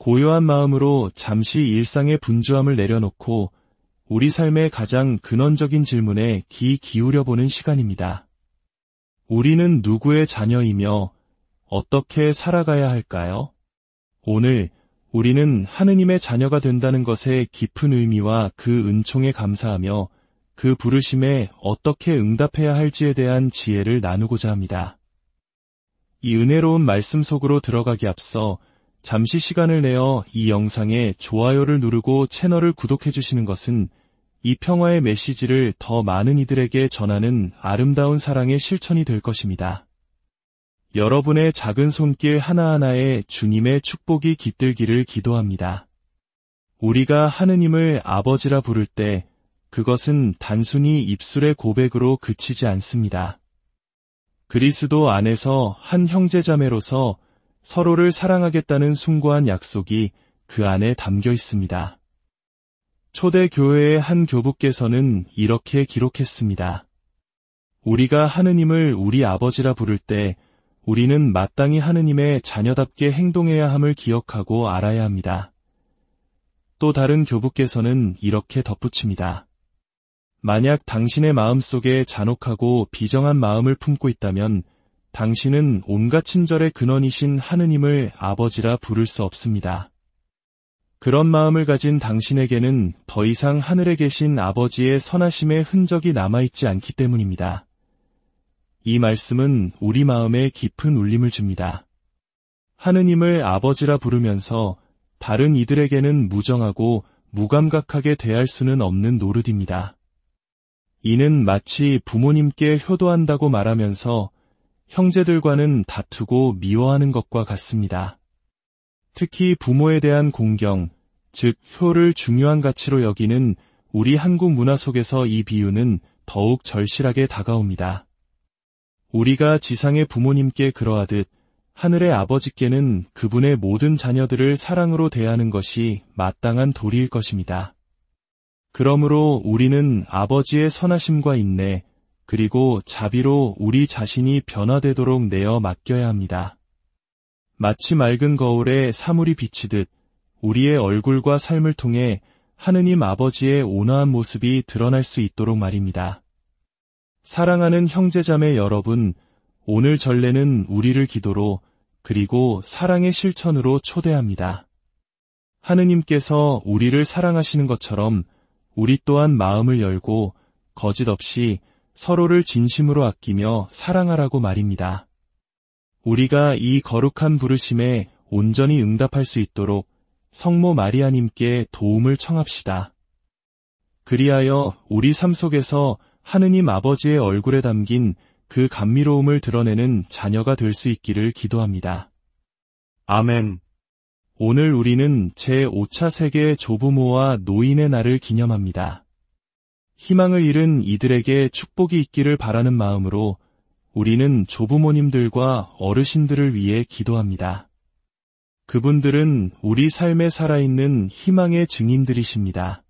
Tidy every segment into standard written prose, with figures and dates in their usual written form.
고요한 마음으로 잠시 일상의 분주함을 내려놓고 우리 삶의 가장 근원적인 질문에 귀 기울여보는 시간입니다. 우리는 누구의 자녀이며 어떻게 살아가야 할까요? 오늘 우리는 하느님의 자녀가 된다는 것의 깊은 의미와 그 은총에 감사하며 그 부르심에 어떻게 응답해야 할지에 대한 지혜를 나누고자 합니다. 이 은혜로운 말씀 속으로 들어가기 앞서 잠시 시간을 내어 이 영상에 좋아요를 누르고 채널을 구독해 주시는 것은 이 평화의 메시지를 더 많은 이들에게 전하는 아름다운 사랑의 실천이 될 것입니다. 여러분의 작은 손길 하나하나에 주님의 축복이 깃들기를 기도합니다. 우리가 하느님을 아버지라 부를 때 그것은 단순히 입술의 고백으로 그치지 않습니다. 그리스도 안에서 한 형제자매로서 서로를 사랑하겠다는 숭고한 약속이 그 안에 담겨 있습니다. 초대교회의 한 교부께서는 이렇게 기록했습니다. 우리가 하느님을 우리 아버지라 부를 때 우리는 마땅히 하느님의 자녀답게 행동해야 함을 기억하고 알아야 합니다. 또 다른 교부께서는 이렇게 덧붙입니다. 만약 당신의 마음속에 잔혹하고 비정한 마음을 품고 있다면 당신은 온갖 친절의 근원이신 하느님을 아버지라 부를 수 없습니다. 그런 마음을 가진 당신에게는 더 이상 하늘에 계신 아버지의 선하심의 흔적이 남아있지 않기 때문입니다. 이 말씀은 우리 마음에 깊은 울림을 줍니다. 하느님을 아버지라 부르면서 다른 이들에게는 무정하고 무감각하게 대할 수는 없는 노릇입니다. 이는 마치 부모님께 효도한다고 말하면서 형제들과는 다투고 미워하는 것과 같습니다. 특히 부모에 대한 공경, 즉 효를 중요한 가치로 여기는 우리 한국 문화 속에서 이 비유는 더욱 절실하게 다가옵니다. 우리가 지상의 부모님께 그러하듯 하늘의 아버지께는 그분의 모든 자녀들을 사랑으로 대하는 것이 마땅한 도리일 것입니다. 그러므로 우리는 아버지의 선하심과 인내, 그리고 자비로 우리 자신이 변화되도록 내어 맡겨야 합니다. 마치 맑은 거울에 사물이 비치듯 우리의 얼굴과 삶을 통해 하느님 아버지의 온화한 모습이 드러날 수 있도록 말입니다. 사랑하는 형제자매 여러분, 오늘 전례는 우리를 기도로 그리고 사랑의 실천으로 초대합니다. 하느님께서 우리를 사랑하시는 것처럼 우리 또한 마음을 열고 거짓 없이 서로를 진심으로 아끼며 사랑하라고 말입니다. 우리가 이 거룩한 부르심에 온전히 응답할 수 있도록 성모 마리아님께 도움을 청합시다. 그리하여 우리 삶 속에서 하느님 아버지의 얼굴에 담긴 그 감미로움을 드러내는 자녀가 될 수 있기를 기도합니다. 아멘. 오늘 우리는 제5차 세계 조부모와 노인의 날을 기념합니다. 희망을 잃은 이들에게 축복이 있기를 바라는 마음으로 우리는 조부모님들과 어르신들을 위해 기도합니다. 그분들은 우리 삶에 살아있는 희망의 증인들이십니다.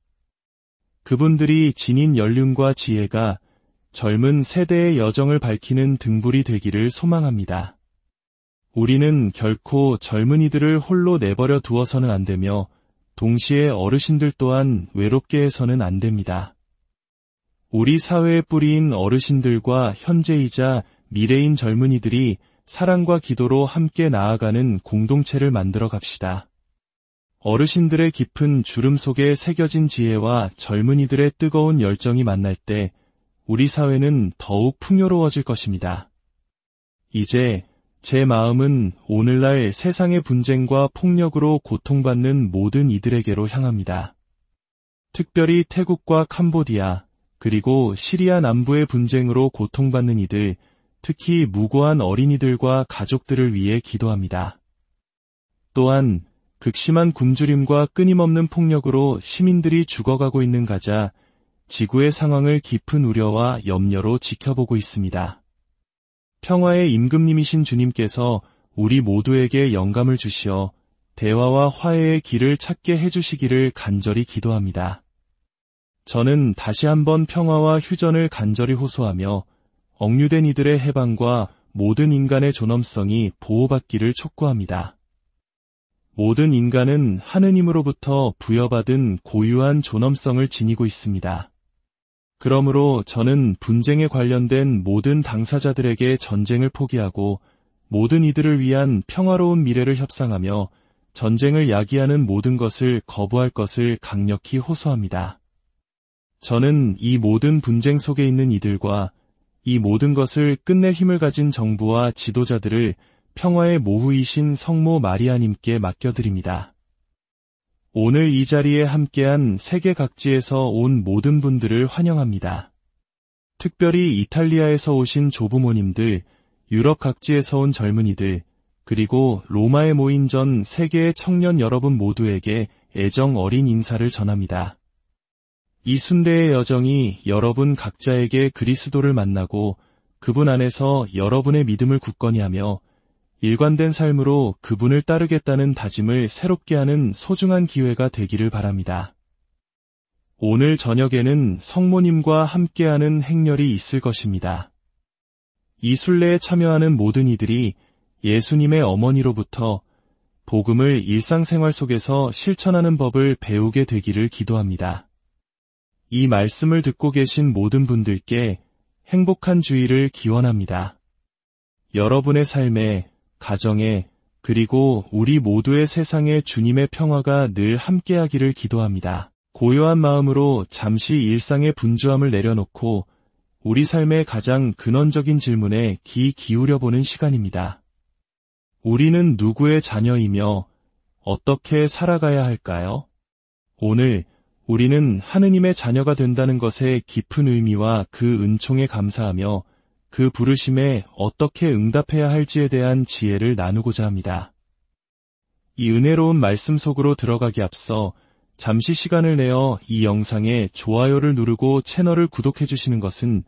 그분들이 지닌 연륜과 지혜가 젊은 세대의 여정을 밝히는 등불이 되기를 소망합니다. 우리는 결코 젊은이들을 홀로 내버려 두어서는 안 되며 동시에 어르신들 또한 외롭게 해서는 안 됩니다. 우리 사회의 뿌리인 어르신들과 현재이자 미래인 젊은이들이 사랑과 기도로 함께 나아가는 공동체를 만들어 갑시다. 어르신들의 깊은 주름 속에 새겨진 지혜와 젊은이들의 뜨거운 열정이 만날 때 우리 사회는 더욱 풍요로워질 것입니다. 이제 제 마음은 오늘날 세상의 분쟁과 폭력으로 고통받는 모든 이들에게로 향합니다. 특별히 태국과 캄보디아, 그리고 시리아 남부의 분쟁으로 고통받는 이들, 특히 무고한 어린이들과 가족들을 위해 기도합니다. 또한 극심한 굶주림과 끊임없는 폭력으로 시민들이 죽어가고 있는 가자, 지구의 상황을 깊은 우려와 염려로 지켜보고 있습니다. 평화의 임금님이신 주님께서 우리 모두에게 영감을 주시어 대화와 화해의 길을 찾게 해주시기를 간절히 기도합니다. 저는 다시 한번 평화와 휴전을 간절히 호소하며 억류된 이들의 해방과 모든 인간의 존엄성이 보호받기를 촉구합니다. 모든 인간은 하느님으로부터 부여받은 고유한 존엄성을 지니고 있습니다. 그러므로 저는 분쟁에 관련된 모든 당사자들에게 전쟁을 포기하고 모든 이들을 위한 평화로운 미래를 협상하며 전쟁을 야기하는 모든 것을 거부할 것을 강력히 호소합니다. 저는 이 모든 분쟁 속에 있는 이들과 이 모든 것을 끝낼 힘을 가진 정부와 지도자들을 평화의 모후이신 성모 마리아님께 맡겨드립니다. 오늘 이 자리에 함께한 세계 각지에서 온 모든 분들을 환영합니다. 특별히 이탈리아에서 오신 조부모님들, 유럽 각지에서 온 젊은이들, 그리고 로마에 모인 전 세계의 청년 여러분 모두에게 애정 어린 인사를 전합니다. 이 순례의 여정이 여러분 각자에게 그리스도를 만나고 그분 안에서 여러분의 믿음을 굳건히 하며 일관된 삶으로 그분을 따르겠다는 다짐을 새롭게 하는 소중한 기회가 되기를 바랍니다. 오늘 저녁에는 성모님과 함께하는 행렬이 있을 것입니다. 이 순례에 참여하는 모든 이들이 예수님의 어머니로부터 복음을 일상생활 속에서 실천하는 법을 배우게 되기를 기도합니다. 이 말씀을 듣고 계신 모든 분들께 행복한 주일을 기원합니다. 여러분의 삶에, 가정에, 그리고 우리 모두의 세상에 주님의 평화가 늘 함께하기를 기도합니다. 고요한 마음으로 잠시 일상의 분주함을 내려놓고 우리 삶의 가장 근원적인 질문에 귀 기울여보는 시간입니다. 우리는 누구의 자녀이며 어떻게 살아가야 할까요? 오늘 우리는 하느님의 자녀가 된다는 것의 깊은 의미와 그 은총에 감사하며 그 부르심에 어떻게 응답해야 할지에 대한 지혜를 나누고자 합니다. 이 은혜로운 말씀 속으로 들어가기 앞서 잠시 시간을 내어 이 영상에 좋아요를 누르고 채널을 구독해 주시는 것은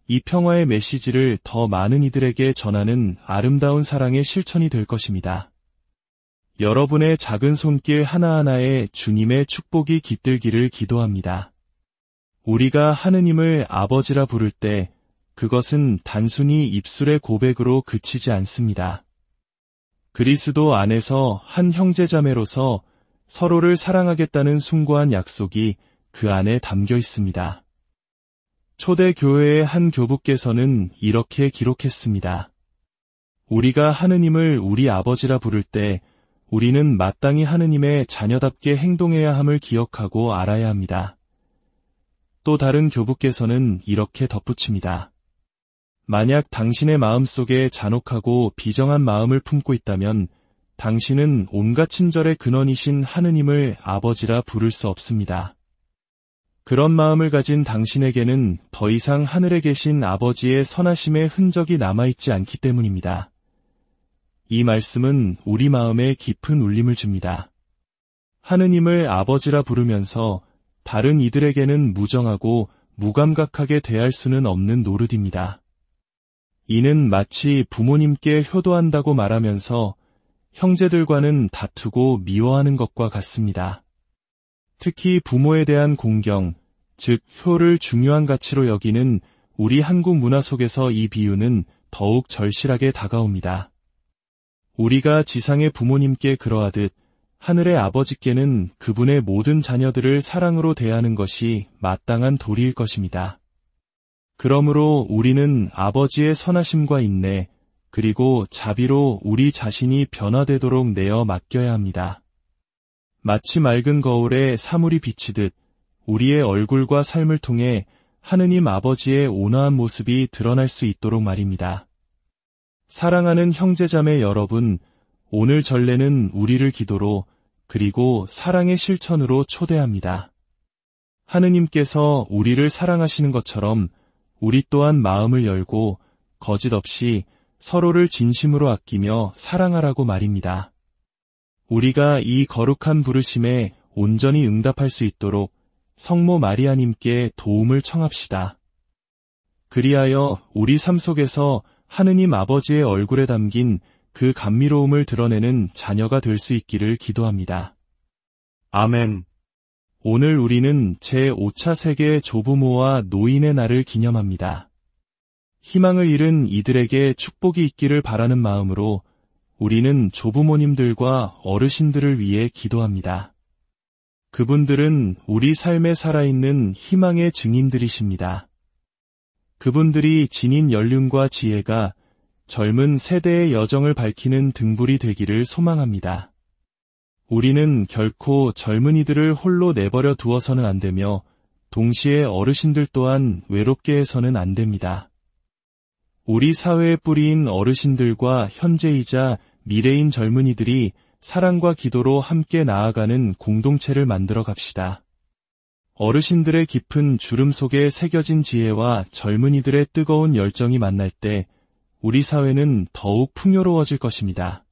이 평화의 메시지를 더 많은 이들에게 전하는 아름다운 사랑의 실천이 될 것입니다. 여러분의 작은 손길 하나하나에 주님의 축복이 깃들기를 기도합니다. 우리가 하느님을 아버지라 부를 때 그것은 단순히 입술의 고백으로 그치지 않습니다. 그리스도 안에서 한 형제자매로서 서로를 사랑하겠다는 숭고한 약속이 그 안에 담겨 있습니다. 초대교회의 한 교부께서는 이렇게 기록했습니다. 우리가 하느님을 우리 아버지라 부를 때 우리는 마땅히 하느님의 자녀답게 행동해야 함을 기억하고 알아야 합니다. 또 다른 교부께서는 이렇게 덧붙입니다. 만약 당신의 마음속에 잔혹하고 비정한 마음을 품고 있다면 당신은 온갖 친절의 근원이신 하느님을 아버지라 부를 수 없습니다. 그런 마음을 가진 당신에게는 더 이상 하늘에 계신 아버지의 선하심의 흔적이 남아있지 않기 때문입니다. 이 말씀은 우리 마음에 깊은 울림을 줍니다. 하느님을 아버지라 부르면서 다른 이들에게는 무정하고 무감각하게 대할 수는 없는 노릇입니다. 이는 마치 부모님께 효도한다고 말하면서 형제들과는 다투고 미워하는 것과 같습니다. 특히 부모에 대한 공경, 즉 효를 중요한 가치로 여기는 우리 한국 문화 속에서 이 비유는 더욱 절실하게 다가옵니다. 우리가 지상의 부모님께 그러하듯 하늘의 아버지께는 그분의 모든 자녀들을 사랑으로 대하는 것이 마땅한 도리일 것입니다. 그러므로 우리는 아버지의 선하심과 인내, 그리고 자비로 우리 자신이 변화되도록 내어 맡겨야 합니다. 마치 맑은 거울에 사물이 비치듯 우리의 얼굴과 삶을 통해 하느님 아버지의 온화한 모습이 드러날 수 있도록 말입니다. 사랑하는 형제자매 여러분, 오늘 전례는 우리를 기도로 그리고 사랑의 실천으로 초대합니다. 하느님께서 우리를 사랑하시는 것처럼 우리 또한 마음을 열고 거짓 없이 서로를 진심으로 아끼며 사랑하라고 말입니다. 우리가 이 거룩한 부르심에 온전히 응답할 수 있도록 성모 마리아님께 도움을 청합시다. 그리하여 우리 삶 속에서 하느님 아버지의 얼굴에 담긴 그 감미로움을 드러내는 자녀가 될 수 있기를 기도합니다. 아멘. 오늘 우리는 제5차 세계 조부모와 노인의 날을 기념합니다. 희망을 잃은 이들에게 축복이 있기를 바라는 마음으로 우리는 조부모님들과 어르신들을 위해 기도합니다. 그분들은 우리 삶에 살아있는 희망의 증인들이십니다. 그분들이 지닌 연륜과 지혜가 젊은 세대의 여정을 밝히는 등불이 되기를 소망합니다. 우리는 결코 젊은이들을 홀로 내버려 두어서는 안 되며 동시에 어르신들 또한 외롭게 해서는 안 됩니다. 우리 사회의 뿌리인 어르신들과 현재이자 미래인 젊은이들이 사랑과 기도로 함께 나아가는 공동체를 만들어 갑시다. 어르신들의 깊은 주름 속에 새겨진 지혜와 젊은이들의 뜨거운 열정이 만날 때 우리 사회는 더욱 풍요로워질 것입니다.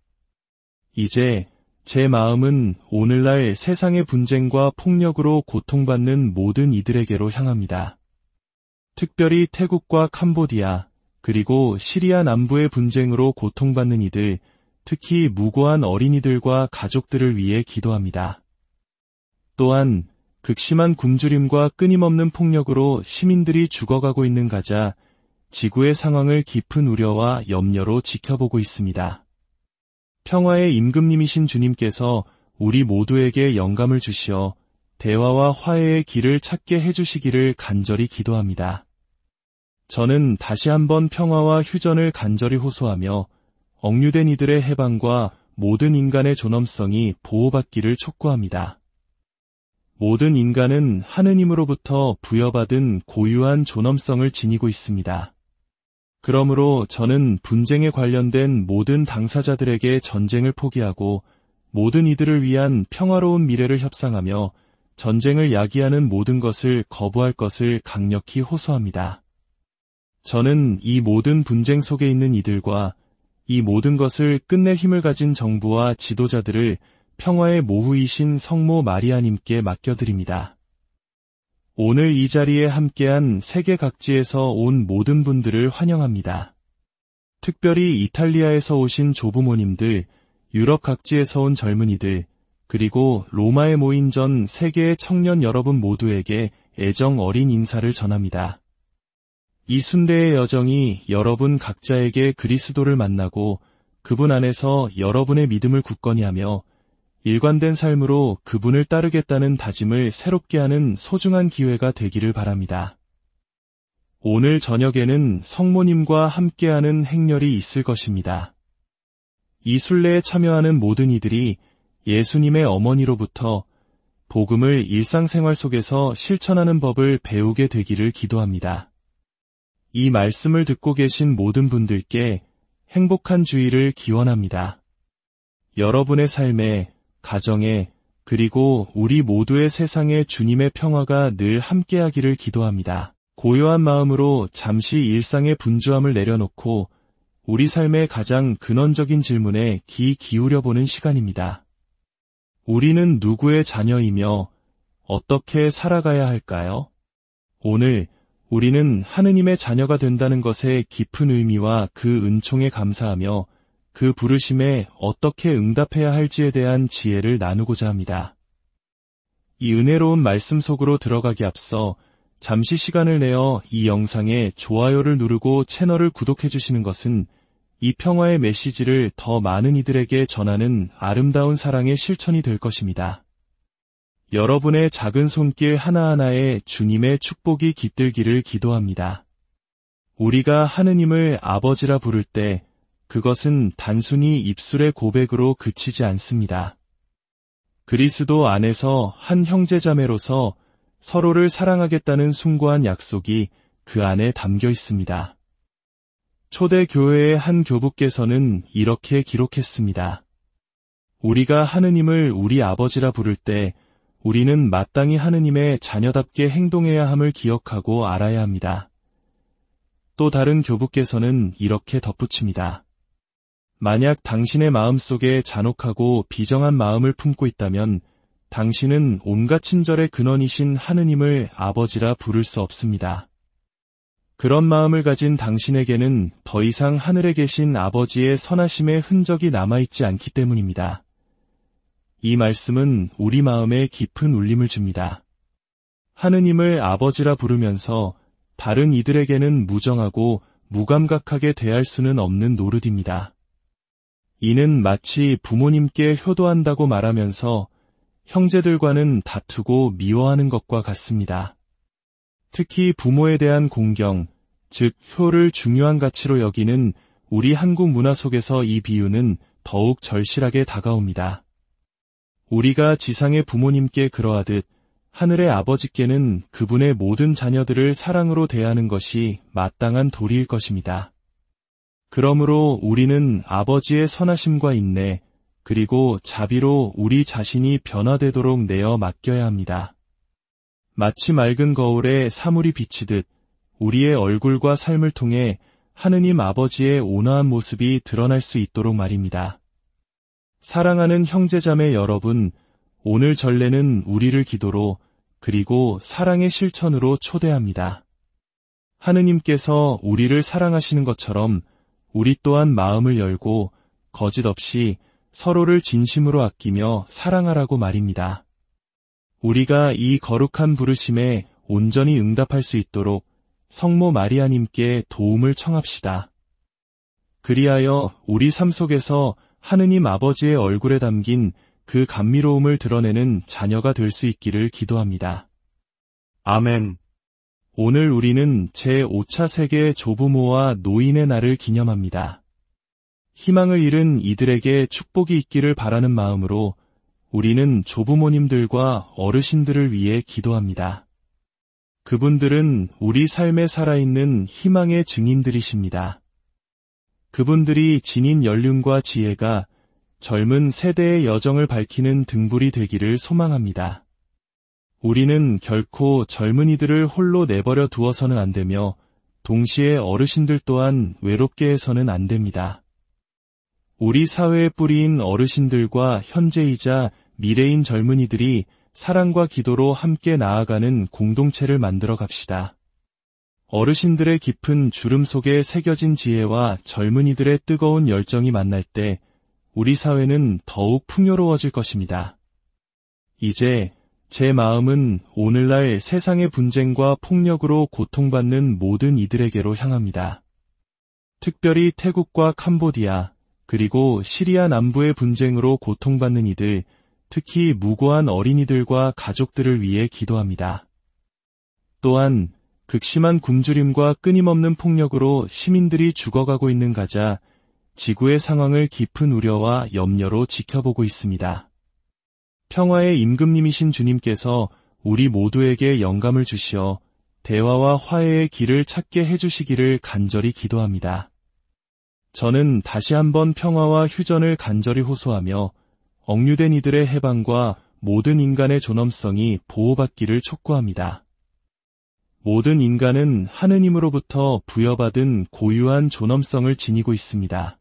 이제 제 마음은 오늘날 세상의 분쟁과 폭력으로 고통받는 모든 이들에게로 향합니다. 특별히 태국과 캄보디아, 그리고 시리아 남부의 분쟁으로 고통받는 이들, 특히 무고한 어린이들과 가족들을 위해 기도합니다. 또한 극심한 굶주림과 끊임없는 폭력으로 시민들이 죽어가고 있는 가자, 지구의 상황을 깊은 우려와 염려로 지켜보고 있습니다. 평화의 임금님이신 주님께서 우리 모두에게 영감을 주시어 대화와 화해의 길을 찾게 해주시기를 간절히 기도합니다. 저는 다시 한번 평화와 휴전을 간절히 호소하며 억류된 이들의 해방과 모든 인간의 존엄성이 보호받기를 촉구합니다. 모든 인간은 하느님으로부터 부여받은 고유한 존엄성을 지니고 있습니다. 그러므로 저는 분쟁에 관련된 모든 당사자들에게 전쟁을 포기하고 모든 이들을 위한 평화로운 미래를 협상하며 전쟁을 야기하는 모든 것을 거부할 것을 강력히 호소합니다. 저는 이 모든 분쟁 속에 있는 이들과 이 모든 것을 끝낼 힘을 가진 정부와 지도자들을 평화의 모후이신 성모 마리아님께 맡겨드립니다. 오늘 이 자리에 함께한 세계 각지에서 온 모든 분들을 환영합니다. 특별히 이탈리아에서 오신 조부모님들, 유럽 각지에서 온 젊은이들, 그리고 로마에 모인 전 세계의 청년 여러분 모두에게 애정 어린 인사를 전합니다. 이 순례의 여정이 여러분 각자에게 그리스도를 만나고 그분 안에서 여러분의 믿음을 굳건히 하며 일관된 삶으로 그분을 따르겠다는 다짐을 새롭게 하는 소중한 기회가 되기를 바랍니다. 오늘 저녁에는 성모님과 함께하는 행렬이 있을 것입니다. 이 순례에 참여하는 모든 이들이 예수님의 어머니로부터 복음을 일상생활 속에서 실천하는 법을 배우게 되기를 기도합니다. 이 말씀을 듣고 계신 모든 분들께 행복한 주일을 기원합니다. 여러분의 삶에, 가정에, 그리고 우리 모두의 세상에 주님의 평화가 늘 함께하기를 기도합니다. 고요한 마음으로 잠시 일상의 분주함을 내려놓고 우리 삶의 가장 근원적인 질문에 귀 기울여보는 시간입니다. 우리는 누구의 자녀이며 어떻게 살아가야 할까요? 오늘 우리는 하느님의 자녀가 된다는 것의 깊은 의미와 그 은총에 감사하며 그 부르심에 어떻게 응답해야 할지에 대한 지혜를 나누고자 합니다. 이 은혜로운 말씀 속으로 들어가기 앞서 잠시 시간을 내어 이 영상에 좋아요를 누르고 채널을 구독해 주시는 것은 이 평화의 메시지를 더 많은 이들에게 전하는 아름다운 사랑의 실천이 될 것입니다. 여러분의 작은 손길 하나하나에 주님의 축복이 깃들기를 기도합니다. 우리가 하느님을 아버지라 부를 때 그것은 단순히 입술의 고백으로 그치지 않습니다. 그리스도 안에서 한 형제자매로서 서로를 사랑하겠다는 숭고한 약속이 그 안에 담겨 있습니다. 초대 교회의 한 교부께서는 이렇게 기록했습니다. 우리가 하느님을 우리 아버지라 부를 때 우리는 마땅히 하느님의 자녀답게 행동해야 함을 기억하고 알아야 합니다. 또 다른 교부께서는 이렇게 덧붙입니다. 만약 당신의 마음속에 잔혹하고 비정한 마음을 품고 있다면 당신은 온갖 친절의 근원이신 하느님을 아버지라 부를 수 없습니다. 그런 마음을 가진 당신에게는 더 이상 하늘에 계신 아버지의 선하심의 흔적이 남아있지 않기 때문입니다. 이 말씀은 우리 마음에 깊은 울림을 줍니다. 하느님을 아버지라 부르면서 다른 이들에게는 무정하고 무감각하게 대할 수는 없는 노릇입니다. 이는 마치 부모님께 효도한다고 말하면서 형제들과는 다투고 미워하는 것과 같습니다. 특히 부모에 대한 공경, 즉 효를 중요한 가치로 여기는 우리 한국 문화 속에서 이 비유는 더욱 절실하게 다가옵니다. 우리가 지상의 부모님께 그러하듯 하늘의 아버지께는 그분의 모든 자녀들을 사랑으로 대하는 것이 마땅한 도리일 것입니다. 그러므로 우리는 아버지의 선하심과 인내, 그리고 자비로 우리 자신이 변화되도록 내어 맡겨야 합니다. 마치 맑은 거울에 사물이 비치듯 우리의 얼굴과 삶을 통해 하느님 아버지의 온화한 모습이 드러날 수 있도록 말입니다. 사랑하는 형제자매 여러분, 오늘 전례는 우리를 기도로 그리고 사랑의 실천으로 초대합니다. 하느님께서 우리를 사랑하시는 것처럼 우리 또한 마음을 열고 거짓 없이 서로를 진심으로 아끼며 사랑하라고 말입니다. 우리가 이 거룩한 부르심에 온전히 응답할 수 있도록 성모 마리아님께 도움을 청합시다. 그리하여 우리 삶 속에서 하느님 아버지의 얼굴에 담긴 그 감미로움을 드러내는 자녀가 될 수 있기를 기도합니다. 아멘. 오늘 우리는 제5차 세계 조부모와 노인의 날을 기념합니다. 희망을 잃은 이들에게 축복이 있기를 바라는 마음으로 우리는 조부모님들과 어르신들을 위해 기도합니다. 그분들은 우리 삶에 살아있는 희망의 증인들이십니다. 그분들이 지닌 연륜과 지혜가 젊은 세대의 여정을 밝히는 등불이 되기를 소망합니다. 우리는 결코 젊은이들을 홀로 내버려 두어서는 안 되며 동시에 어르신들 또한 외롭게 해서는 안 됩니다. 우리 사회의 뿌리인 어르신들과 현재이자 미래인 젊은이들이 사랑과 기도로 함께 나아가는 공동체를 만들어 갑시다. 어르신들의 깊은 주름 속에 새겨진 지혜와 젊은이들의 뜨거운 열정이 만날 때 우리 사회는 더욱 풍요로워질 것입니다. 이제 제 마음은 오늘날 세상의 분쟁과 폭력으로 고통받는 모든 이들에게로 향합니다. 특별히 태국과 캄보디아, 그리고 시리아 남부의 분쟁으로 고통받는 이들, 특히 무고한 어린이들과 가족들을 위해 기도합니다. 또한 극심한 굶주림과 끊임없는 폭력으로 시민들이 죽어가고 있는 가자, 지구의 상황을 깊은 우려와 염려로 지켜보고 있습니다. 평화의 임금님이신 주님께서 우리 모두에게 영감을 주시어 대화와 화해의 길을 찾게 해주시기를 간절히 기도합니다. 저는 다시 한번 평화와 휴전을 간절히 호소하며 억류된 이들의 해방과 모든 인간의 존엄성이 보호받기를 촉구합니다. 모든 인간은 하느님으로부터 부여받은 고유한 존엄성을 지니고 있습니다.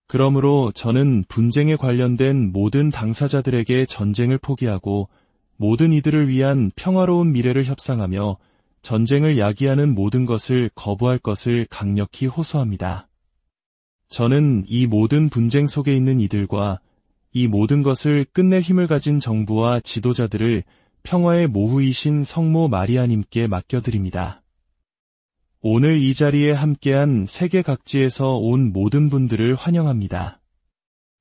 그러므로 저는 분쟁에 관련된 모든 당사자들에게 전쟁을 포기하고 모든 이들을 위한 평화로운 미래를 협상하며 전쟁을 야기하는 모든 것을 거부할 것을 강력히 호소합니다. 저는 이 모든 분쟁 속에 있는 이들과 이 모든 것을 끝낼 힘을 가진 정부와 지도자들을 평화의 모후이신 성모 마리아님께 맡겨드립니다. 오늘 이 자리에 함께한 세계 각지에서 온 모든 분들을 환영합니다.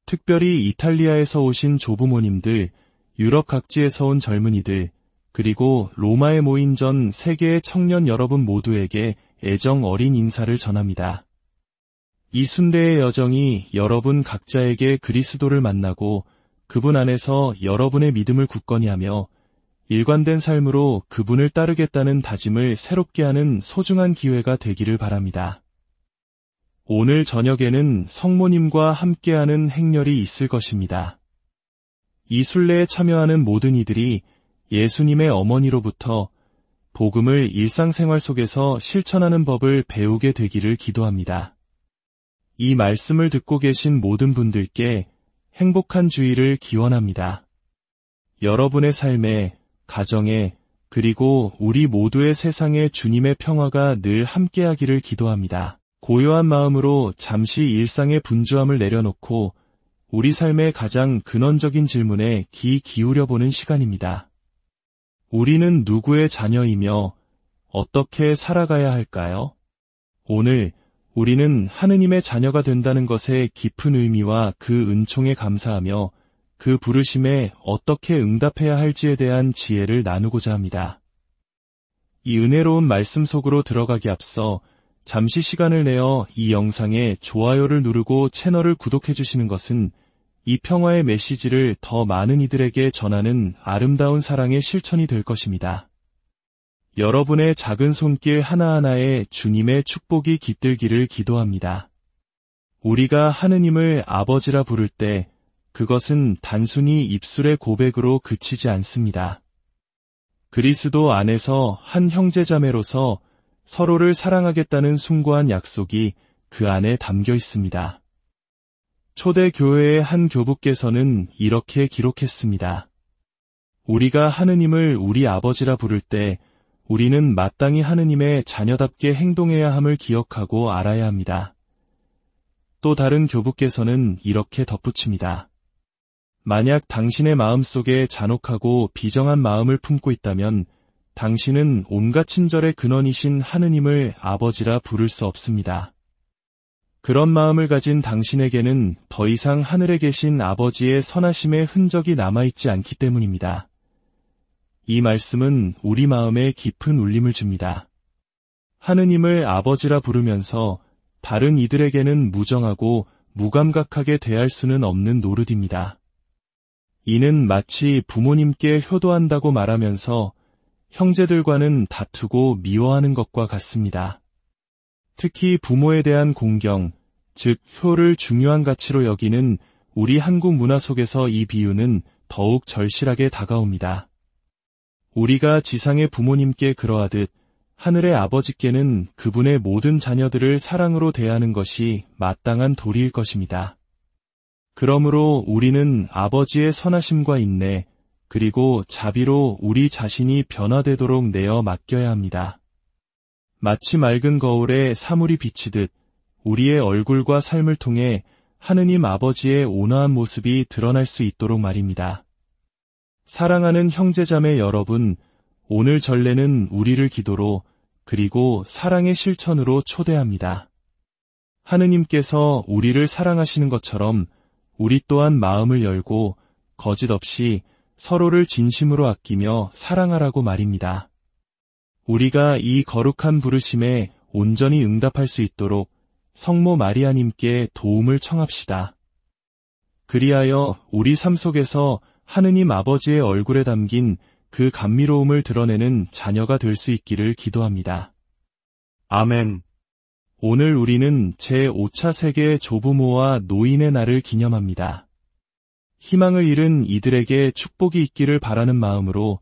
특별히 이탈리아에서 오신 조부모님들, 유럽 각지에서 온 젊은이들, 그리고 로마에 모인 전 세계의 청년 여러분 모두에게 애정 어린 인사를 전합니다. 이 순례의 여정이 여러분 각자에게 그리스도를 만나고 그분 안에서 여러분의 믿음을 굳건히 하며 일관된 삶으로 그분을 따르겠다는 다짐을 새롭게 하는 소중한 기회가 되기를 바랍니다. 오늘 저녁에는 성모님과 함께하는 행렬이 있을 것입니다. 이 순례에 참여하는 모든 이들이 예수님의 어머니로부터 복음을 일상생활 속에서 실천하는 법을 배우게 되기를 기도합니다. 이 말씀을 듣고 계신 모든 분들께 행복한 주일을 기원합니다. 여러분의 삶에, 가정에, 그리고 우리 모두의 세상에 주님의 평화가 늘 함께하기를 기도합니다. 고요한 마음으로 잠시 일상의 분주함을 내려놓고 우리 삶의 가장 근원적인 질문에 귀 기울여보는 시간입니다. 우리는 누구의 자녀이며 어떻게 살아가야 할까요? 오늘 우리는 하느님의 자녀가 된다는 것의 깊은 의미와 그 은총에 감사하며 그 부르심에 어떻게 응답해야 할지에 대한 지혜를 나누고자 합니다. 이 은혜로운 말씀 속으로 들어가기 앞서 잠시 시간을 내어 이 영상에 좋아요를 누르고 채널을 구독해 주시는 것은 이 평화의 메시지를 더 많은 이들에게 전하는 아름다운 사랑의 실천이 될 것입니다. 여러분의 작은 손길 하나하나에 주님의 축복이 깃들기를 기도합니다. 우리가 하느님을 아버지라 부를 때 그것은 단순히 입술의 고백으로 그치지 않습니다. 그리스도 안에서 한 형제자매로서 서로를 사랑하겠다는 숭고한 약속이 그 안에 담겨 있습니다. 초대교회의 한 교부께서는 이렇게 기록했습니다. 우리가 하느님을 우리 아버지라 부를 때 우리는 마땅히 하느님의 자녀답게 행동해야 함을 기억하고 알아야 합니다. 또 다른 교부께서는 이렇게 덧붙입니다. 만약 당신의 마음속에 잔혹하고 비정한 마음을 품고 있다면 당신은 온갖 친절의 근원이신 하느님을 아버지라 부를 수 없습니다. 그런 마음을 가진 당신에게는 더 이상 하늘에 계신 아버지의 선하심의 흔적이 남아있지 않기 때문입니다. 이 말씀은 우리 마음에 깊은 울림을 줍니다. 하느님을 아버지라 부르면서 다른 이들에게는 무정하고 무감각하게 대할 수는 없는 노릇입니다. 이는 마치 부모님께 효도한다고 말하면서 형제들과는 다투고 미워하는 것과 같습니다. 특히 부모에 대한 공경, 즉 효를 중요한 가치로 여기는 우리 한국 문화 속에서 이 비유는 더욱 절실하게 다가옵니다. 우리가 지상의 부모님께 그러하듯 하늘의 아버지께는 그분의 모든 자녀들을 사랑으로 대하는 것이 마땅한 도리일 것입니다. 그러므로 우리는 아버지의 선하심과 인내, 그리고 자비로 우리 자신이 변화되도록 내어 맡겨야 합니다. 마치 맑은 거울에 사물이 비치듯 우리의 얼굴과 삶을 통해 하느님 아버지의 온화한 모습이 드러날 수 있도록 말입니다. 사랑하는 형제자매 여러분, 오늘 전례는 우리를 기도로 그리고 사랑의 실천으로 초대합니다. 하느님께서 우리를 사랑하시는 것처럼 우리 또한 마음을 열고 거짓 없이 서로를 진심으로 아끼며 사랑하라고 말입니다. 우리가 이 거룩한 부르심에 온전히 응답할 수 있도록 성모 마리아님께 도움을 청합시다. 그리하여 우리 삶 속에서 하느님 아버지의 얼굴에 담긴 그 감미로움을 드러내는 자녀가 될 수 있기를 기도합니다. 아멘. 오늘 우리는 제5차 세계 조부모와 노인의 날을 기념합니다. 희망을 잃은 이들에게 축복이 있기를 바라는 마음으로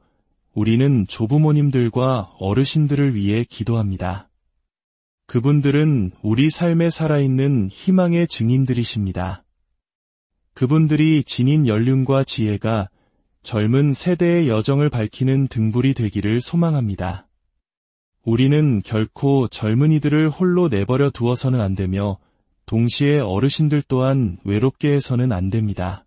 우리는 조부모님들과 어르신들을 위해 기도합니다. 그분들은 우리 삶에 살아있는 희망의 증인들이십니다. 그분들이 지닌 연륜과 지혜가 젊은 세대의 여정을 밝히는 등불이 되기를 소망합니다. 우리는 결코 젊은이들을 홀로 내버려 두어서는 안 되며 동시에 어르신들 또한 외롭게 해서는 안 됩니다.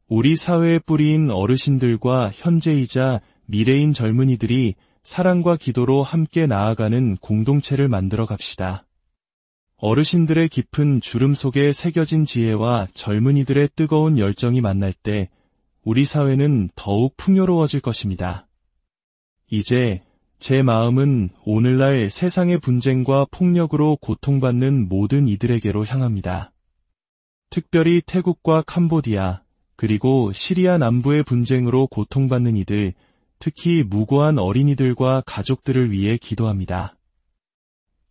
우리 사회의 뿌리인 어르신들과 현재이자 미래인 젊은이들이 사랑과 기도로 함께 나아가는 공동체를 만들어 갑시다. 어르신들의 깊은 주름 속에 새겨진 지혜와 젊은이들의 뜨거운 열정이 만날 때 우리 사회는 더욱 풍요로워질 것입니다. 이제 제 마음은 오늘날 세상의 분쟁과 폭력으로 고통받는 모든 이들에게로 향합니다. 특별히 태국과 캄보디아, 그리고 시리아 남부의 분쟁으로 고통받는 이들, 특히 무고한 어린이들과 가족들을 위해 기도합니다.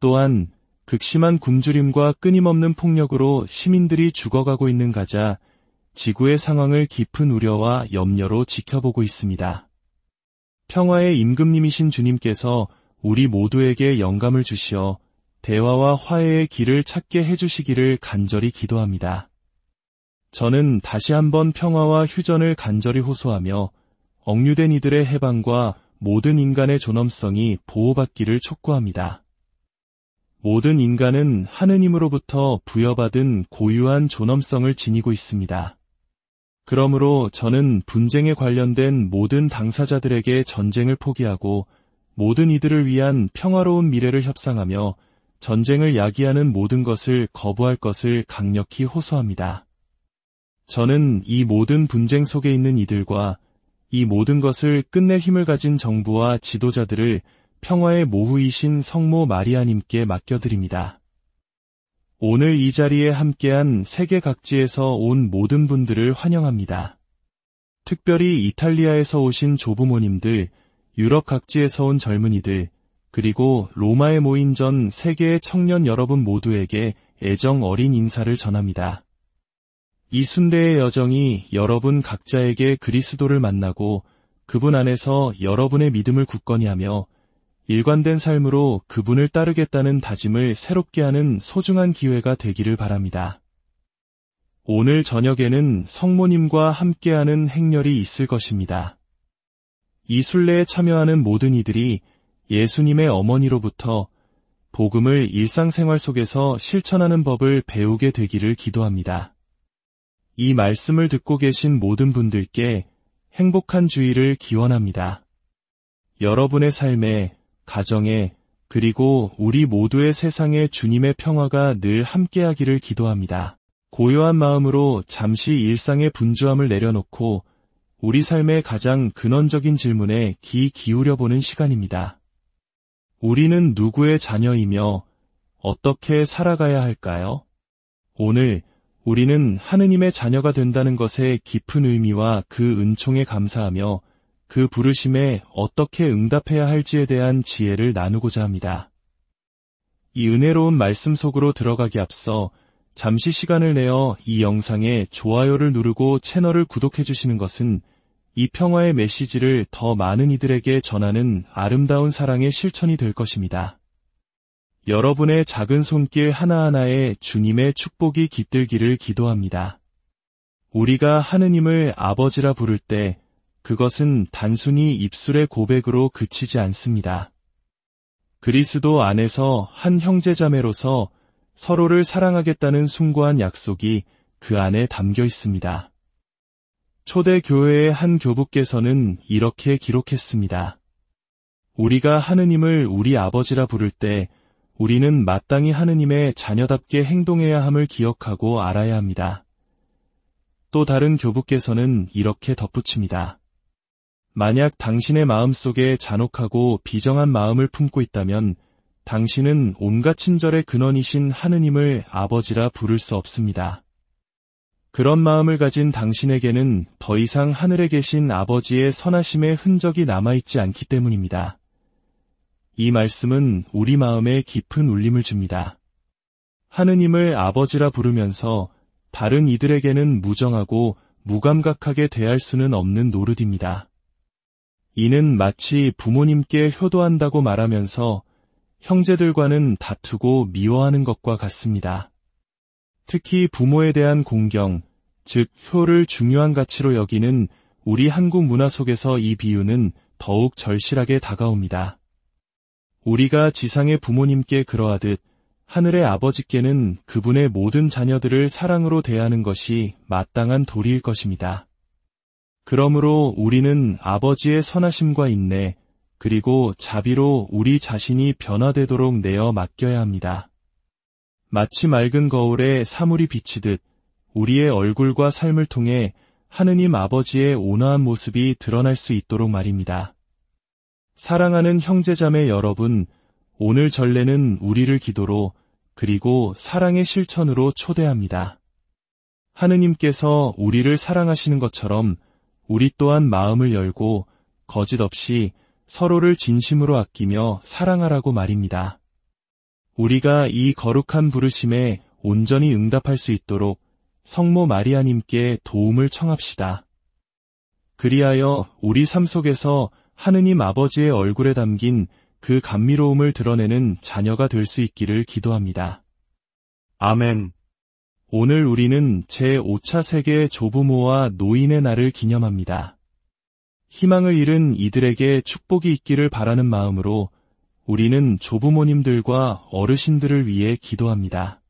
또한 극심한 굶주림과 끊임없는 폭력으로 시민들이 죽어가고 있는 가자, 지구의 상황을 깊은 우려와 염려로 지켜보고 있습니다. 평화의 임금님이신 주님께서 우리 모두에게 영감을 주시어 대화와 화해의 길을 찾게 해주시기를 간절히 기도합니다. 저는 다시 한번 평화와 휴전을 간절히 호소하며 억류된 이들의 해방과 모든 인간의 존엄성이 보호받기를 촉구합니다. 모든 인간은 하느님으로부터 부여받은 고유한 존엄성을 지니고 있습니다. 그러므로 저는 분쟁에 관련된 모든 당사자들에게 전쟁을 포기하고 모든 이들을 위한 평화로운 미래를 협상하며 전쟁을 야기하는 모든 것을 거부할 것을 강력히 호소합니다. 저는 이 모든 분쟁 속에 있는 이들과 이 모든 것을 끝낼 힘을 가진 정부와 지도자들을 평화의 모후이신 성모 마리아님께 맡겨드립니다. 오늘 이 자리에 함께한 세계 각지에서 온 모든 분들을 환영합니다. 특별히 이탈리아에서 오신 조부모님들, 유럽 각지에서 온 젊은이들, 그리고 로마에 모인 전 세계의 청년 여러분 모두에게 애정 어린 인사를 전합니다. 이 순례의 여정이 여러분 각자에게 그리스도를 만나고 그분 안에서 여러분의 믿음을 굳건히 하며 일관된 삶으로 그분을 따르겠다는 다짐을 새롭게 하는 소중한 기회가 되기를 바랍니다. 오늘 저녁에는 성모님과 함께하는 행렬이 있을 것입니다. 이 순례에 참여하는 모든 이들이 예수님의 어머니로부터 복음을 일상생활 속에서 실천하는 법을 배우게 되기를 기도합니다. 이 말씀을 듣고 계신 모든 분들께 행복한 주일을 기원합니다. 여러분의 삶에, 가정에, 그리고 우리 모두의 세상에 주님의 평화가 늘 함께하기를 기도합니다. 고요한 마음으로 잠시 일상의 분주함을 내려놓고 우리 삶의 가장 근원적인 질문에 귀 기울여보는 시간입니다. 우리는 누구의 자녀이며 어떻게 살아가야 할까요? 오늘 우리는 하느님의 자녀가 된다는 것의 깊은 의미와 그 은총에 감사하며 그 부르심에 어떻게 응답해야 할지에 대한 지혜를 나누고자 합니다. 이 은혜로운 말씀 속으로 들어가기 앞서 잠시 시간을 내어 이 영상에 좋아요를 누르고 채널을 구독해 주시는 것은 이 평화의 메시지를 더 많은 이들에게 전하는 아름다운 사랑의 실천이 될 것입니다. 여러분의 작은 손길 하나하나에 주님의 축복이 깃들기를 기도합니다. 우리가 하느님을 아버지라 부를 때 그것은 단순히 입술의 고백으로 그치지 않습니다. 그리스도 안에서 한 형제자매로서 서로를 사랑하겠다는 숭고한 약속이 그 안에 담겨 있습니다. 초대 교회의 한 교부께서는 이렇게 기록했습니다. 우리가 하느님을 우리 아버지라 부를 때 우리는 마땅히 하느님의 자녀답게 행동해야 함을 기억하고 알아야 합니다. 또 다른 교부께서는 이렇게 덧붙입니다. 만약 당신의 마음속에 잔혹하고 비정한 마음을 품고 있다면 당신은 온갖 친절의 근원이신 하느님을 아버지라 부를 수 없습니다. 그런 마음을 가진 당신에게는 더 이상 하늘에 계신 아버지의 선하심의 흔적이 남아있지 않기 때문입니다. 이 말씀은 우리 마음에 깊은 울림을 줍니다. 하느님을 아버지라 부르면서 다른 이들에게는 무정하고 무감각하게 대할 수는 없는 노릇입니다. 이는 마치 부모님께 효도한다고 말하면서 형제들과는 다투고 미워하는 것과 같습니다. 특히 부모에 대한 공경, 즉 효를 중요한 가치로 여기는 우리 한국 문화 속에서 이 비유는 더욱 절실하게 다가옵니다. 우리가 지상의 부모님께 그러하듯 하늘의 아버지께는 그분의 모든 자녀들을 사랑으로 대하는 것이 마땅한 도리일 것입니다. 그러므로 우리는 아버지의 선하심과 인내, 그리고 자비로 우리 자신이 변화되도록 내어 맡겨야 합니다. 마치 맑은 거울에 사물이 비치듯 우리의 얼굴과 삶을 통해 하느님 아버지의 온화한 모습이 드러날 수 있도록 말입니다. 사랑하는 형제자매 여러분, 오늘 전례는 우리를 기도로 그리고 사랑의 실천으로 초대합니다. 하느님께서 우리를 사랑하시는 것처럼 우리 또한 마음을 열고 거짓 없이 서로를 진심으로 아끼며 사랑하라고 말입니다. 우리가 이 거룩한 부르심에 온전히 응답할 수 있도록 성모 마리아님께 도움을 청합시다. 그리하여 우리 삶 속에서 하느님 아버지의 얼굴에 담긴 그 감미로움을 드러내는 자녀가 될 수 있기를 기도합니다. 아멘. 오늘 우리는 제5차 세계 조부모와 노인의 날을 기념합니다. 희망을 잃은 이들에게 축복이 있기를 바라는 마음으로 우리는 조부모님들과 어르신들을 위해 기도합니다.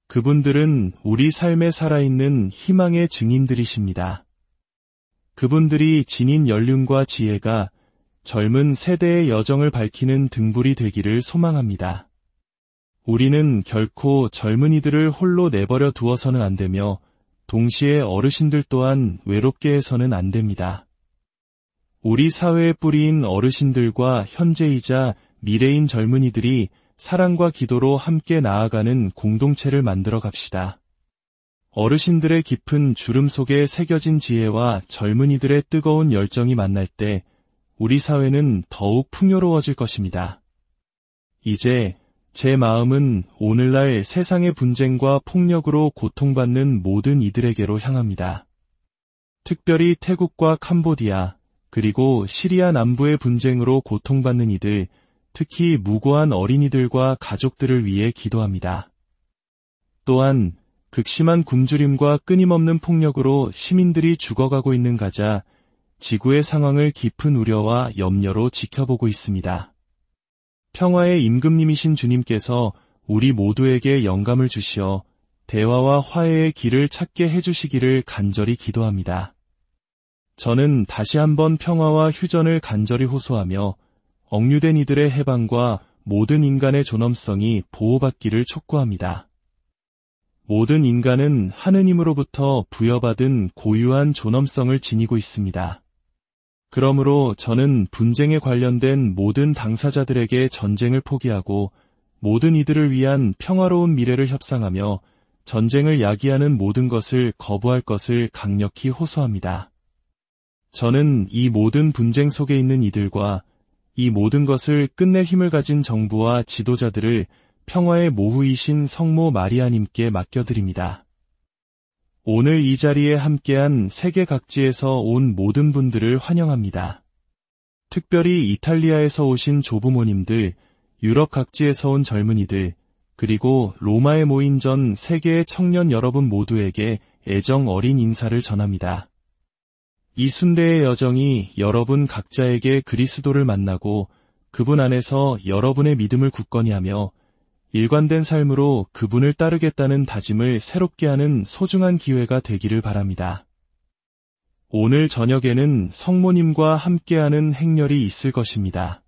그분들은 우리 삶에 살아있는 희망의 증인들이십니다. 그분들이 지닌 연륜과 지혜가 젊은 세대의 여정을 밝히는 등불이 되기를 소망합니다. 우리는 결코 젊은이들을 홀로 내버려 두어서는 안 되며 동시에 어르신들 또한 외롭게 해서는 안 됩니다. 우리 사회의 뿌리인 어르신들과 현재이자 미래인 젊은이들이 사랑과 기도로 함께 나아가는 공동체를 만들어 갑시다. 어르신들의 깊은 주름 속에 새겨진 지혜와 젊은이들의 뜨거운 열정이 만날 때 우리 사회는 더욱 풍요로워질 것입니다. 이제 제 마음은 오늘날 세상의 분쟁과 폭력으로 고통받는 모든 이들에게로 향합니다. 특별히 태국과 캄보디아, 그리고 시리아 남부의 분쟁으로 고통받는 이들, 특히 무고한 어린이들과 가족들을 위해 기도합니다. 또한 극심한 굶주림과 끊임없는 폭력으로 시민들이 죽어가고 있는 가자, 지구의 상황을 깊은 우려와 염려로 지켜보고 있습니다. 평화의 임금님이신 주님께서 우리 모두에게 영감을 주시어 대화와 화해의 길을 찾게 해주시기를 간절히 기도합니다. 저는 다시 한번 평화와 휴전을 간절히 호소하며 억류된 이들의 해방과 모든 인간의 존엄성이 보호받기를 촉구합니다. 모든 인간은 하느님으로부터 부여받은 고유한 존엄성을 지니고 있습니다. 그러므로 저는 분쟁에 관련된 모든 당사자들에게 전쟁을 포기하고 모든 이들을 위한 평화로운 미래를 협상하며 전쟁을 야기하는 모든 것을 거부할 것을 강력히 호소합니다. 저는 이 모든 분쟁 속에 있는 이들과 이 모든 것을 끝낼 힘을 가진 정부와 지도자들을 평화의 모후이신 성모 마리아님께 맡겨드립니다. 오늘 이 자리에 함께한 세계 각지에서 온 모든 분들을 환영합니다. 특별히 이탈리아에서 오신 조부모님들, 유럽 각지에서 온 젊은이들, 그리고 로마에 모인 전 세계의 청년 여러분 모두에게 애정 어린 인사를 전합니다. 이 순례의 여정이 여러분 각자에게 그리스도를 만나고 그분 안에서 여러분의 믿음을 굳건히 하며 일관된 삶으로 그분을 따르겠다는 다짐을 새롭게 하는 소중한 기회가 되기를 바랍니다. 오늘 저녁에는 성모님과 함께하는 행렬이 있을 것입니다.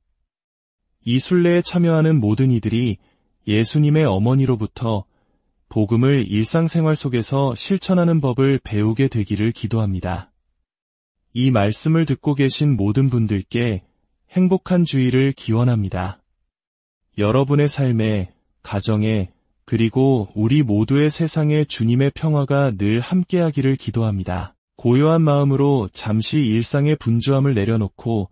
이 순례에 참여하는 모든 이들이 예수님의 어머니로부터 복음을 일상생활 속에서 실천하는 법을 배우게 되기를 기도합니다. 이 말씀을 듣고 계신 모든 분들께 행복한 주일을 기원합니다. 여러분의 삶에, 가정에, 그리고 우리 모두의 세상에 주님의 평화가 늘 함께하기를 기도합니다. 고요한 마음으로 잠시 일상의 분주함을 내려놓고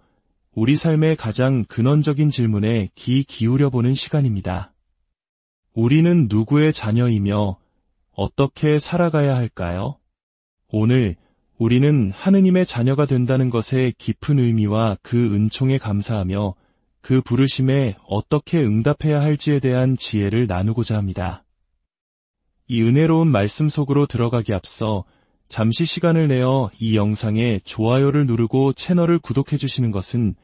우리 삶의 가장 근원적인 질문에 귀 기울여보는 시간입니다. 우리는 누구의 자녀이며 어떻게 살아가야 할까요? 오늘 우리는 하느님의 자녀가 된다는 것의 깊은 의미와 그 은총에 감사하며 그 부르심에 어떻게 응답해야 할지에 대한 지혜를 나누고자 합니다. 이 은혜로운 말씀 속으로 들어가기 앞서 잠시 시간을 내어 이 영상에 좋아요를 누르고 채널을 구독해 주시는 것은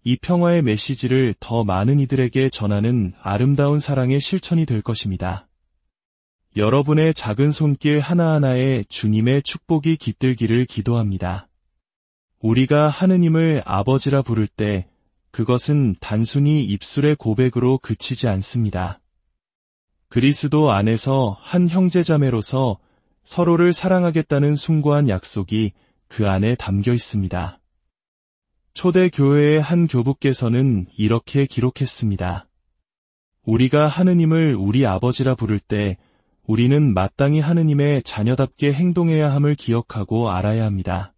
이 평화의 메시지를 더 많은 이들에게 전하는 아름다운 사랑의 실천이 될 것입니다. 여러분의 작은 손길 하나하나에 주님의 축복이 깃들기를 기도합니다. 우리가 하느님을 아버지라 부를 때 그것은 단순히 입술의 고백으로 그치지 않습니다. 그리스도 안에서 한 형제자매로서 서로를 사랑하겠다는 숭고한 약속이 그 안에 담겨 있습니다. 초대교회의 한 교부께서는 이렇게 기록했습니다. 우리가 하느님을 우리 아버지라 부를 때 우리는 마땅히 하느님의 자녀답게 행동해야 함을 기억하고 알아야 합니다.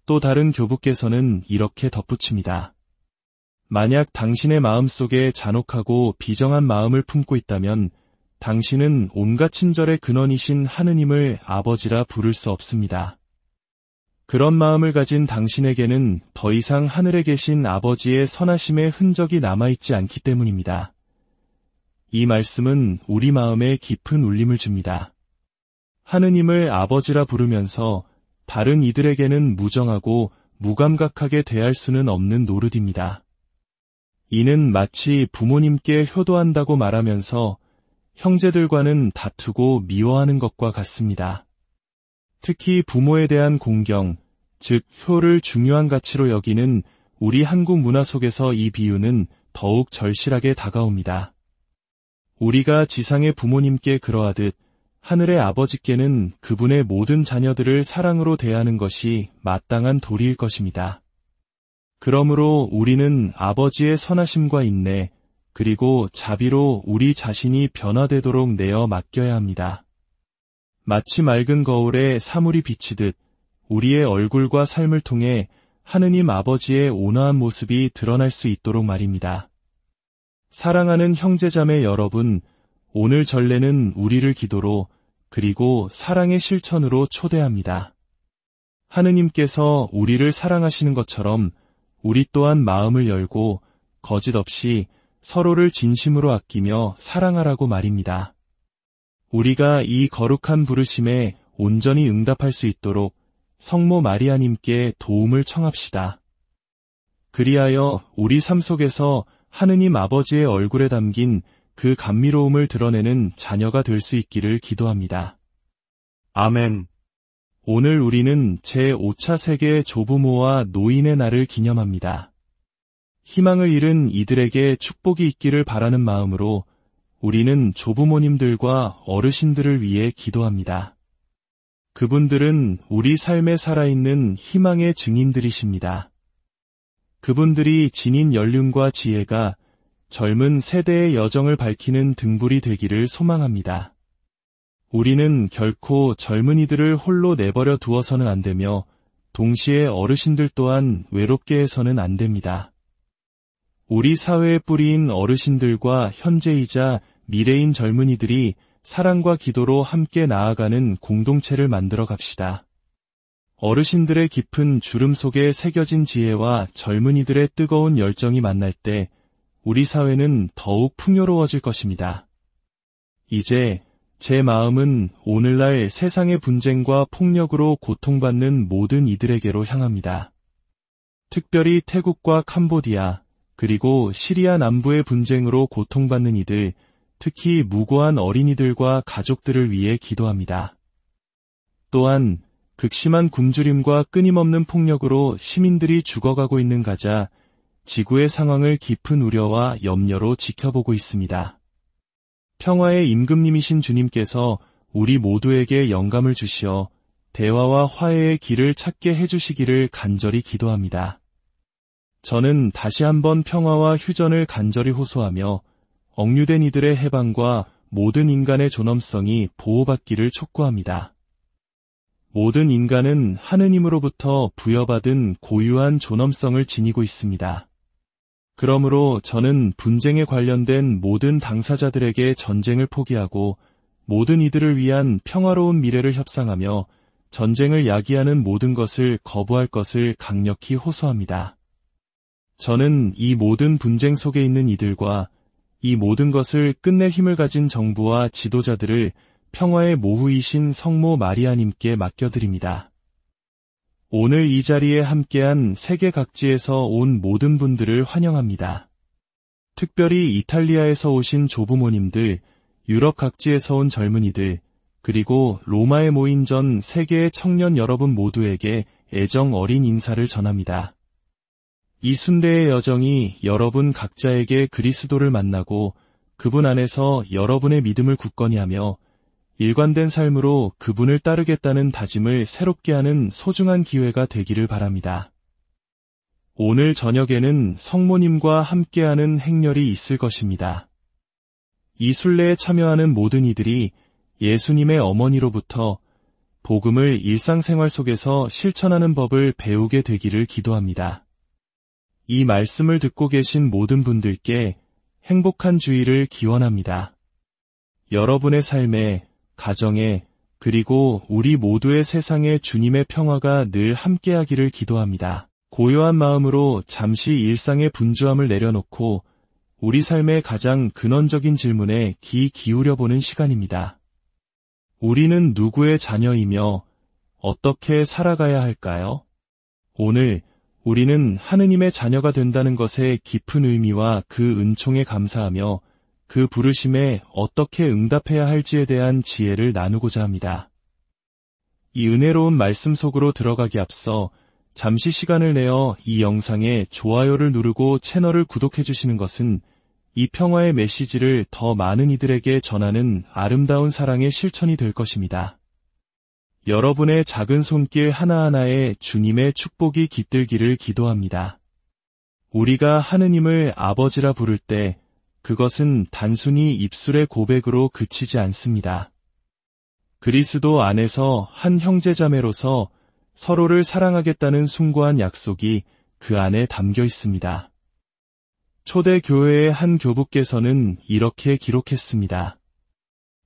또 다른 교부께서는 이렇게 덧붙입니다. 만약 당신의 마음속에 잔혹하고 비정한 마음을 품고 있다면 당신은 온갖 친절의 근원이신 하느님을 아버지라 부를 수 없습니다. 그런 마음을 가진 당신에게는 더 이상 하늘에 계신 아버지의 선하심의 흔적이 남아있지 않기 때문입니다. 이 말씀은 우리 마음에 깊은 울림을 줍니다. 하느님을 아버지라 부르면서 다른 이들에게는 무정하고 무감각하게 대할 수는 없는 노릇입니다. 이는 마치 부모님께 효도한다고 말하면서 형제들과는 다투고 미워하는 것과 같습니다. 특히 부모에 대한 공경, 즉 효를 중요한 가치로 여기는 우리 한국 문화 속에서 이 비유는 더욱 절실하게 다가옵니다. 우리가 지상의 부모님께 그러하듯 하늘의 아버지께는 그분의 모든 자녀들을 사랑으로 대하는 것이 마땅한 도리일 것입니다. 그러므로 우리는 아버지의 선하심과 인내, 그리고 자비로 우리 자신이 변화되도록 내어 맡겨야 합니다. 마치 맑은 거울에 사물이 비치듯 우리의 얼굴과 삶을 통해 하느님 아버지의 온화한 모습이 드러날 수 있도록 말입니다. 사랑하는 형제자매 여러분, 오늘 전례는 우리를 기도로 그리고 사랑의 실천으로 초대합니다. 하느님께서 우리를 사랑하시는 것처럼 우리 또한 마음을 열고 거짓 없이 서로를 진심으로 아끼며 사랑하라고 말입니다. 우리가 이 거룩한 부르심에 온전히 응답할 수 있도록 성모 마리아님께 도움을 청합시다. 그리하여 우리 삶 속에서 하느님 아버지의 얼굴에 담긴 그 감미로움을 드러내는 자녀가 될 수 있기를 기도합니다. 아멘. 오늘 우리는 제5차 세계 조부모와 노인의 날을 기념합니다. 희망을 잃은 이들에게 축복이 있기를 바라는 마음으로 우리는 조부모님들과 어르신들을 위해 기도합니다. 그분들은 우리 삶에 살아있는 희망의 증인들이십니다. 그분들이 지닌 연륜과 지혜가 젊은 세대의 여정을 밝히는 등불이 되기를 소망합니다. 우리는 결코 젊은이들을 홀로 내버려 두어서는 안 되며 동시에 어르신들 또한 외롭게 해서는 안 됩니다. 우리 사회의 뿌리인 어르신들과 현재이자 미래인 젊은이들이 사랑과 기도로 함께 나아가는 공동체를 만들어 갑시다. 어르신들의 깊은 주름 속에 새겨진 지혜와 젊은이들의 뜨거운 열정이 만날 때 우리 사회는 더욱 풍요로워질 것입니다. 이제 제 마음은 오늘날 세상의 분쟁과 폭력으로 고통받는 모든 이들에게로 향합니다. 특별히 태국과 캄보디아, 그리고 시리아 남부의 분쟁으로 고통받는 이들, 특히 무고한 어린이들과 가족들을 위해 기도합니다. 또한 극심한 굶주림과 끊임없는 폭력으로 시민들이 죽어가고 있는 가자, 지구의 상황을 깊은 우려와 염려로 지켜보고 있습니다. 평화의 임금님이신 주님께서 우리 모두에게 영감을 주시어 대화와 화해의 길을 찾게 해주시기를 간절히 기도합니다. 저는 다시 한번 평화와 휴전을 간절히 호소하며 억류된 이들의 해방과 모든 인간의 존엄성이 보호받기를 촉구합니다. 모든 인간은 하느님으로부터 부여받은 고유한 존엄성을 지니고 있습니다. 그러므로 저는 분쟁에 관련된 모든 당사자들에게 전쟁을 포기하고 모든 이들을 위한 평화로운 미래를 협상하며 전쟁을 야기하는 모든 것을 거부할 것을 강력히 호소합니다. 저는 이 모든 분쟁 속에 있는 이들과 이 모든 것을 끝낼 힘을 가진 정부와 지도자들을 평화의 모후이신 성모 마리아님께 맡겨드립니다. 오늘 이 자리에 함께한 세계 각지에서 온 모든 분들을 환영합니다. 특별히 이탈리아에서 오신 조부모님들, 유럽 각지에서 온 젊은이들, 그리고 로마에 모인 전 세계의 청년 여러분 모두에게 애정 어린 인사를 전합니다. 이 순례의 여정이 여러분 각자에게 그리스도를 만나고 그분 안에서 여러분의 믿음을 굳건히 하며 일관된 삶으로 그분을 따르겠다는 다짐을 새롭게 하는 소중한 기회가 되기를 바랍니다. 오늘 저녁에는 성모님과 함께하는 행렬이 있을 것입니다. 이 순례에 참여하는 모든 이들이 예수님의 어머니로부터 복음을 일상생활 속에서 실천하는 법을 배우게 되기를 기도합니다. 이 말씀을 듣고 계신 모든 분들께 행복한 주일을 기원합니다. 여러분의 삶에, 가정에, 그리고 우리 모두의 세상에 주님의 평화가 늘 함께하기를 기도합니다. 고요한 마음으로 잠시 일상의 분주함을 내려놓고 우리 삶의 가장 근원적인 질문에 귀 기울여보는 시간입니다. 우리는 누구의 자녀이며 어떻게 살아가야 할까요? 오늘 우리는 하느님의 자녀가 된다는 것의 깊은 의미와 그 은총에 감사하며 그 부르심에 어떻게 응답해야 할지에 대한 지혜를 나누고자 합니다. 이 은혜로운 말씀 속으로 들어가기 앞서 잠시 시간을 내어 이 영상에 좋아요를 누르고 채널을 구독해 주시는 것은 이 평화의 메시지를 더 많은 이들에게 전하는 아름다운 사랑의 실천이 될 것입니다. 여러분의 작은 손길 하나하나에 주님의 축복이 깃들기를 기도합니다. 우리가 하느님을 아버지라 부를 때 그것은 단순히 입술의 고백으로 그치지 않습니다. 그리스도 안에서 한 형제자매로서 서로를 사랑하겠다는 숭고한 약속이 그 안에 담겨 있습니다. 초대교회의 한 교부께서는 이렇게 기록했습니다.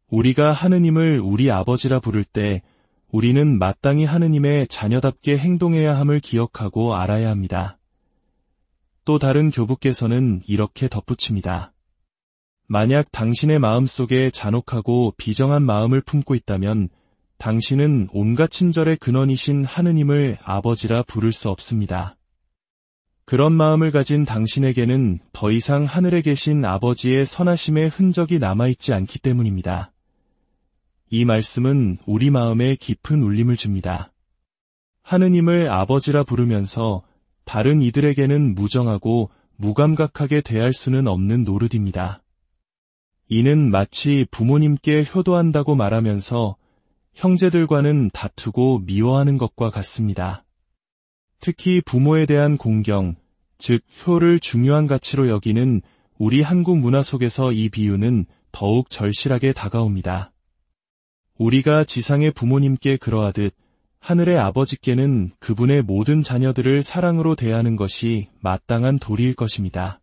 우리가 하느님을 우리 아버지라 부를 때 우리는 마땅히 하느님의 자녀답게 행동해야 함을 기억하고 알아야 합니다. 또 다른 교부께서는 이렇게 덧붙입니다. 만약 당신의 마음속에 잔혹하고 비정한 마음을 품고 있다면 당신은 온갖 친절의 근원이신 하느님을 아버지라 부를 수 없습니다. 그런 마음을 가진 당신에게는 더 이상 하늘에 계신 아버지의 선하심의 흔적이 남아있지 않기 때문입니다. 이 말씀은 우리 마음에 깊은 울림을 줍니다. 하느님을 아버지라 부르면서 다른 이들에게는 무정하고 무감각하게 대할 수는 없는 노릇입니다. 이는 마치 부모님께 효도한다고 말하면서 형제들과는 다투고 미워하는 것과 같습니다. 특히 부모에 대한 공경, 즉 효를 중요한 가치로 여기는 우리 한국 문화 속에서 이 비유는 더욱 절실하게 다가옵니다. 우리가 지상의 부모님께 그러하듯 하늘의 아버지께는 그분의 모든 자녀들을 사랑으로 대하는 것이 마땅한 도리일 것입니다.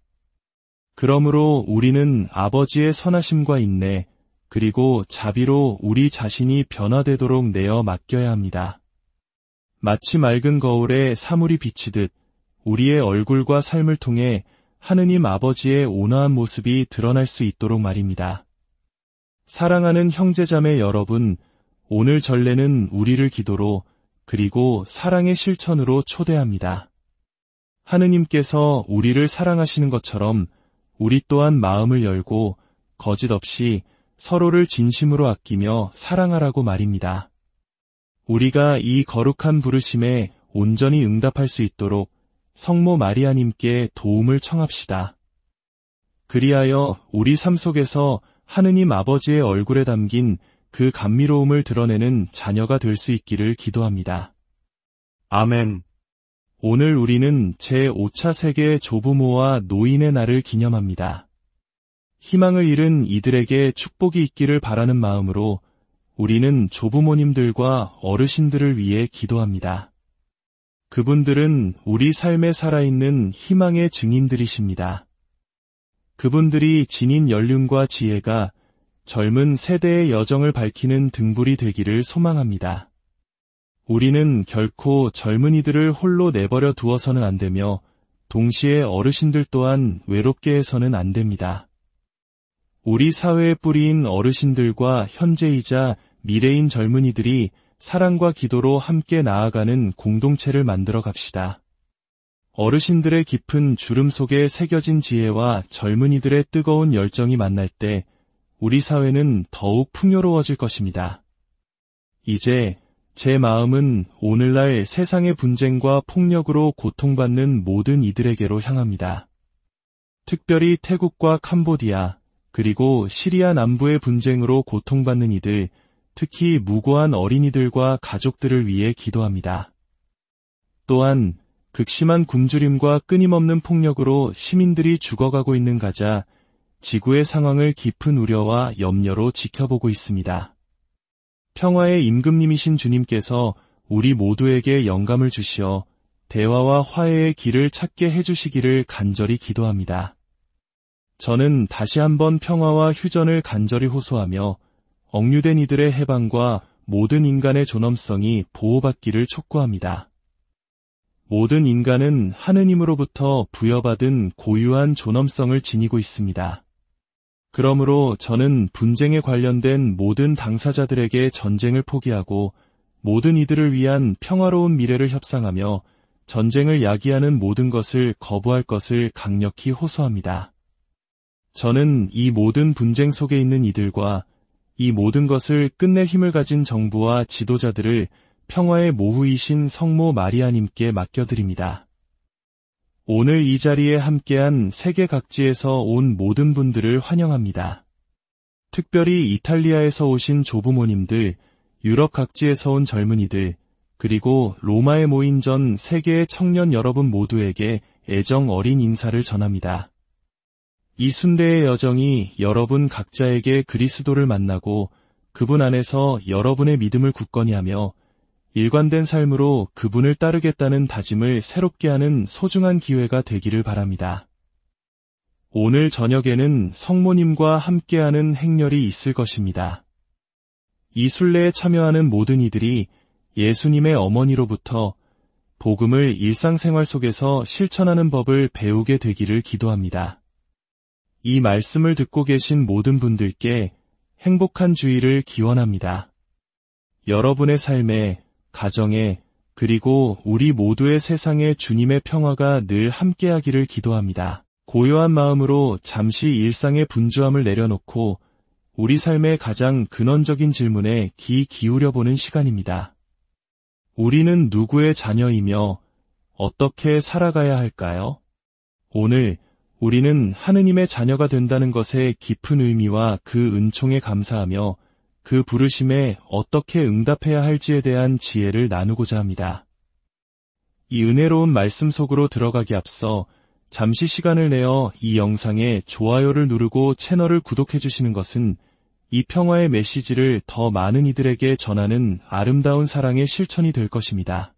그러므로 우리는 아버지의 선하심과 인내, 그리고 자비로 우리 자신이 변화되도록 내어 맡겨야 합니다. 마치 맑은 거울에 사물이 비치듯 우리의 얼굴과 삶을 통해 하느님 아버지의 온화한 모습이 드러날 수 있도록 말입니다. 사랑하는 형제자매 여러분, 오늘 전례는 우리를 기도로 그리고 사랑의 실천으로 초대합니다. 하느님께서 우리를 사랑하시는 것처럼 우리 또한 마음을 열고 거짓 없이 서로를 진심으로 아끼며 사랑하라고 말입니다. 우리가 이 거룩한 부르심에 온전히 응답할 수 있도록 성모 마리아님께 도움을 청합시다. 그리하여 우리 삶 속에서 하느님 아버지의 얼굴에 담긴 그 감미로움을 드러내는 자녀가 될 수 있기를 기도합니다. 아멘. 오늘 우리는 제5차 세계 조부모와 노인의 날을 기념합니다. 희망을 잃은 이들에게 축복이 있기를 바라는 마음으로 우리는 조부모님들과 어르신들을 위해 기도합니다. 그분들은 우리 삶에 살아있는 희망의 증인들이십니다. 그분들이 지닌 연륜과 지혜가 젊은 세대의 여정을 밝히는 등불이 되기를 소망합니다. 우리는 결코 젊은이들을 홀로 내버려 두어서는 안 되며 동시에 어르신들 또한 외롭게 해서는 안 됩니다. 우리 사회의 뿌리인 어르신들과 현재이자 미래인 젊은이들이 사랑과 기도로 함께 나아가는 공동체를 만들어 갑시다. 어르신들의 깊은 주름 속에 새겨진 지혜와 젊은이들의 뜨거운 열정이 만날 때 우리 사회는 더욱 풍요로워질 것입니다. 이제 제 마음은 오늘날 세상의 분쟁과 폭력으로 고통받는 모든 이들에게로 향합니다. 특별히 태국과 캄보디아, 그리고 시리아 남부의 분쟁으로 고통받는 이들, 특히 무고한 어린이들과 가족들을 위해 기도합니다. 또한 극심한 굶주림과 끊임없는 폭력으로 시민들이 죽어가고 있는 가자, 지구의 상황을 깊은 우려와 염려로 지켜보고 있습니다. 평화의 임금님이신 주님께서 우리 모두에게 영감을 주시어 대화와 화해의 길을 찾게 해주시기를 간절히 기도합니다. 저는 다시 한번 평화와 휴전을 간절히 호소하며 억류된 이들의 해방과 모든 인간의 존엄성이 보호받기를 촉구합니다. 모든 인간은 하느님으로부터 부여받은 고유한 존엄성을 지니고 있습니다. 그러므로 저는 분쟁에 관련된 모든 당사자들에게 전쟁을 포기하고 모든 이들을 위한 평화로운 미래를 협상하며 전쟁을 야기하는 모든 것을 거부할 것을 강력히 호소합니다. 저는 이 모든 분쟁 속에 있는 이들과 이 모든 것을 끝낼 힘을 가진 정부와 지도자들을 평화의 모후이신 성모 마리아님께 맡겨드립니다. 오늘 이 자리에 함께한 세계 각지에서 온 모든 분들을 환영합니다. 특별히 이탈리아에서 오신 조부모님들, 유럽 각지에서 온 젊은이들, 그리고 로마에 모인 전 세계의 청년 여러분 모두에게 애정 어린 인사를 전합니다. 이 순례의 여정이 여러분 각자에게 그리스도를 만나고 그분 안에서 여러분의 믿음을 굳건히 하며 일관된 삶으로 그분을 따르겠다는 다짐을 새롭게 하는 소중한 기회가 되기를 바랍니다. 오늘 저녁에는 성모님과 함께하는 행렬이 있을 것입니다. 이 순례에 참여하는 모든 이들이 예수님의 어머니로부터 복음을 일상생활 속에서 실천하는 법을 배우게 되기를 기도합니다. 이 말씀을 듣고 계신 모든 분들께 행복한 주일을 기원합니다. 여러분의 삶에, 가정에, 그리고 우리 모두의 세상에 주님의 평화가 늘 함께하기를 기도합니다. 고요한 마음으로 잠시 일상의 분주함을 내려놓고 우리 삶의 가장 근원적인 질문에 귀 기울여보는 시간입니다. 우리는 누구의 자녀이며 어떻게 살아가야 할까요? 오늘 우리는 하느님의 자녀가 된다는 것의 깊은 의미와 그 은총에 감사하며 그 부르심에 어떻게 응답해야 할지에 대한 지혜를 나누고자 합니다. 이 은혜로운 말씀 속으로 들어가기 앞서 잠시 시간을 내어 이 영상에 좋아요를 누르고 채널을 구독해 주시는 것은 이 평화의 메시지를 더 많은 이들에게 전하는 아름다운 사랑의 실천이 될 것입니다.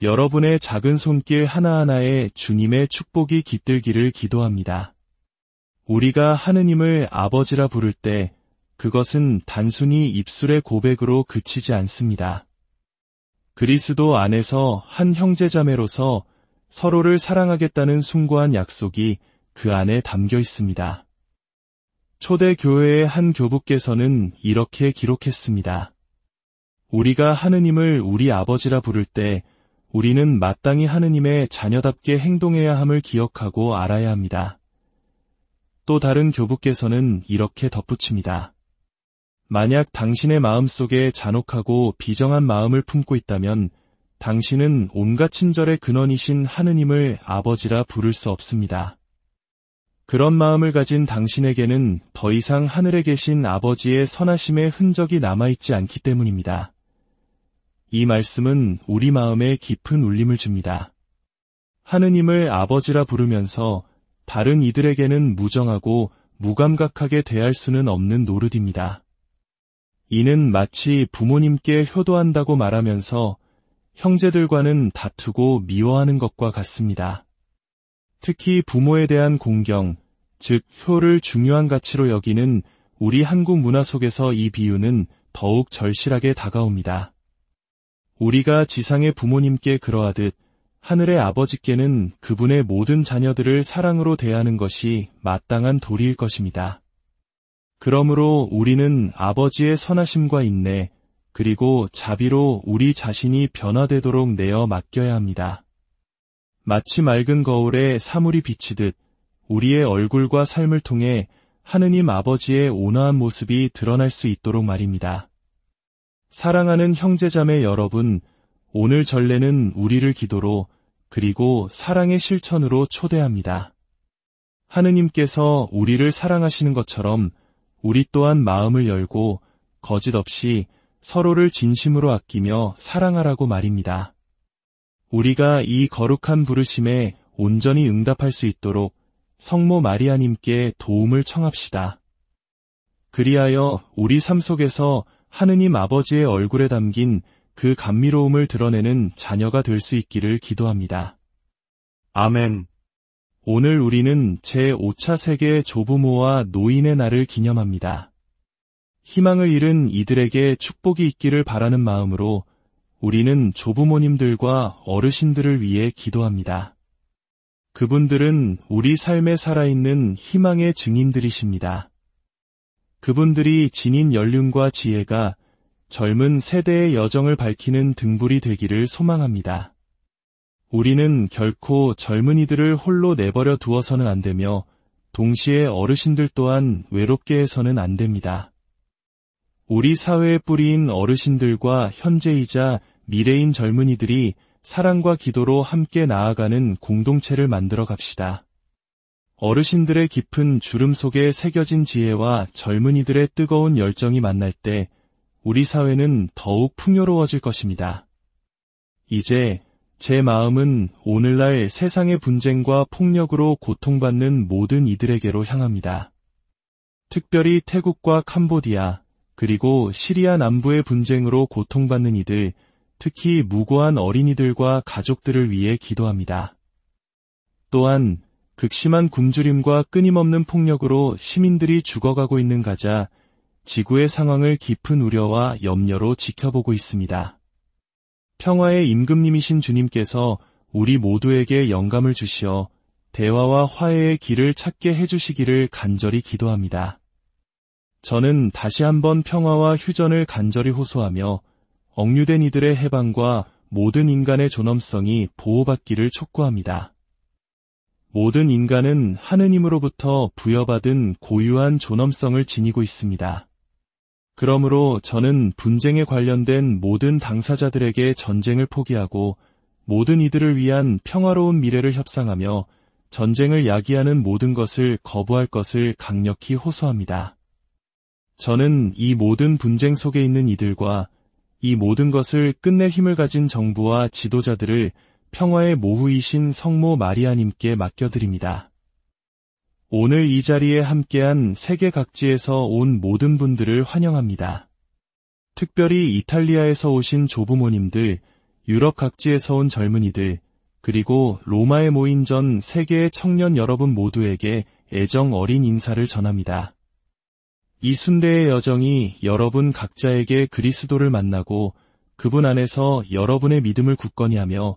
여러분의 작은 손길 하나하나에 주님의 축복이 깃들기를 기도합니다. 우리가 하느님을 아버지라 부를 때 그것은 단순히 입술의 고백으로 그치지 않습니다. 그리스도 안에서 한 형제자매로서 서로를 사랑하겠다는 숭고한 약속이 그 안에 담겨 있습니다. 초대교회의 한 교부께서는 이렇게 기록했습니다. 우리가 하느님을 우리 아버지라 부를 때 우리는 마땅히 하느님의 자녀답게 행동해야 함을 기억하고 알아야 합니다. 또 다른 교부께서는 이렇게 덧붙입니다. 만약 당신의 마음속에 잔혹하고 비정한 마음을 품고 있다면 당신은 온갖 친절의 근원이신 하느님을 아버지라 부를 수 없습니다. 그런 마음을 가진 당신에게는 더 이상 하늘에 계신 아버지의 선하심의 흔적이 남아있지 않기 때문입니다. 이 말씀은 우리 마음에 깊은 울림을 줍니다. 하느님을 아버지라 부르면서 다른 이들에게는 무정하고 무감각하게 대할 수는 없는 노릇입니다. 이는 마치 부모님께 효도한다고 말하면서 형제들과는 다투고 미워하는 것과 같습니다. 특히 부모에 대한 공경, 즉 효를 중요한 가치로 여기는 우리 한국 문화 속에서 이 비유는 더욱 절실하게 다가옵니다. 우리가 지상의 부모님께 그러하듯 하늘의 아버지께는 그분의 모든 자녀들을 사랑으로 대하는 것이 마땅한 도리일 것입니다. 그러므로 우리는 아버지의 선하심과 인내, 그리고 자비로 우리 자신이 변화되도록 내어 맡겨야 합니다. 마치 맑은 거울에 사물이 비치듯 우리의 얼굴과 삶을 통해 하느님 아버지의 온화한 모습이 드러날 수 있도록 말입니다. 사랑하는 형제자매 여러분, 오늘 전례는 우리를 기도로 그리고 사랑의 실천으로 초대합니다. 하느님께서 우리를 사랑하시는 것처럼 우리 또한 마음을 열고 거짓 없이 서로를 진심으로 아끼며 사랑하라고 말입니다. 우리가 이 거룩한 부르심에 온전히 응답할 수 있도록 성모 마리아님께 도움을 청합시다. 그리하여 우리 삶 속에서 하느님 아버지의 얼굴에 담긴 그 감미로움을 드러내는 자녀가 될 수 있기를 기도합니다. 아멘. 오늘 우리는 제5차 세계 조부모와 노인의 날을 기념합니다. 희망을 잃은 이들에게 축복이 있기를 바라는 마음으로 우리는 조부모님들과 어르신들을 위해 기도합니다. 그분들은 우리 삶에 살아있는 희망의 증인들이십니다. 그분들이 지닌 연륜과 지혜가 젊은 세대의 여정을 밝히는 등불이 되기를 소망합니다. 우리는 결코 젊은이들을 홀로 내버려 두어서는 안 되며 동시에 어르신들 또한 외롭게 해서는 안 됩니다. 우리 사회의 뿌리인 어르신들과 현재이자 미래인 젊은이들이 사랑과 기도로 함께 나아가는 공동체를 만들어 갑시다. 어르신들의 깊은 주름 속에 새겨진 지혜와 젊은이들의 뜨거운 열정이 만날 때 우리 사회는 더욱 풍요로워질 것입니다. 이제 제 마음은 오늘날 세상의 분쟁과 폭력으로 고통받는 모든 이들에게로 향합니다. 특별히 태국과 캄보디아, 그리고 시리아 남부의 분쟁으로 고통받는 이들, 특히 무고한 어린이들과 가족들을 위해 기도합니다. 또한 극심한 굶주림과 끊임없는 폭력으로 시민들이 죽어가고 있는 가자, 지구의 상황을 깊은 우려와 염려로 지켜보고 있습니다. 평화의 임금님이신 주님께서 우리 모두에게 영감을 주시어 대화와 화해의 길을 찾게 해주시기를 간절히 기도합니다. 저는 다시 한번 평화와 휴전을 간절히 호소하며 억류된 이들의 해방과 모든 인간의 존엄성이 보호받기를 촉구합니다. 모든 인간은 하느님으로부터 부여받은 고유한 존엄성을 지니고 있습니다. 그러므로 저는 분쟁에 관련된 모든 당사자들에게 전쟁을 포기하고 모든 이들을 위한 평화로운 미래를 협상하며 전쟁을 야기하는 모든 것을 거부할 것을 강력히 호소합니다. 저는 이 모든 분쟁 속에 있는 이들과 이 모든 것을 끝낼 힘을 가진 정부와 지도자들을 평화의 모후이신 성모 마리아님께 맡겨드립니다. 오늘 이 자리에 함께한 세계 각지에서 온 모든 분들을 환영합니다. 특별히 이탈리아에서 오신 조부모님들, 유럽 각지에서 온 젊은이들, 그리고 로마에 모인 전 세계의 청년 여러분 모두에게 애정 어린 인사를 전합니다. 이 순례의 여정이 여러분 각자에게 그리스도를 만나고 그분 안에서 여러분의 믿음을 굳건히 하며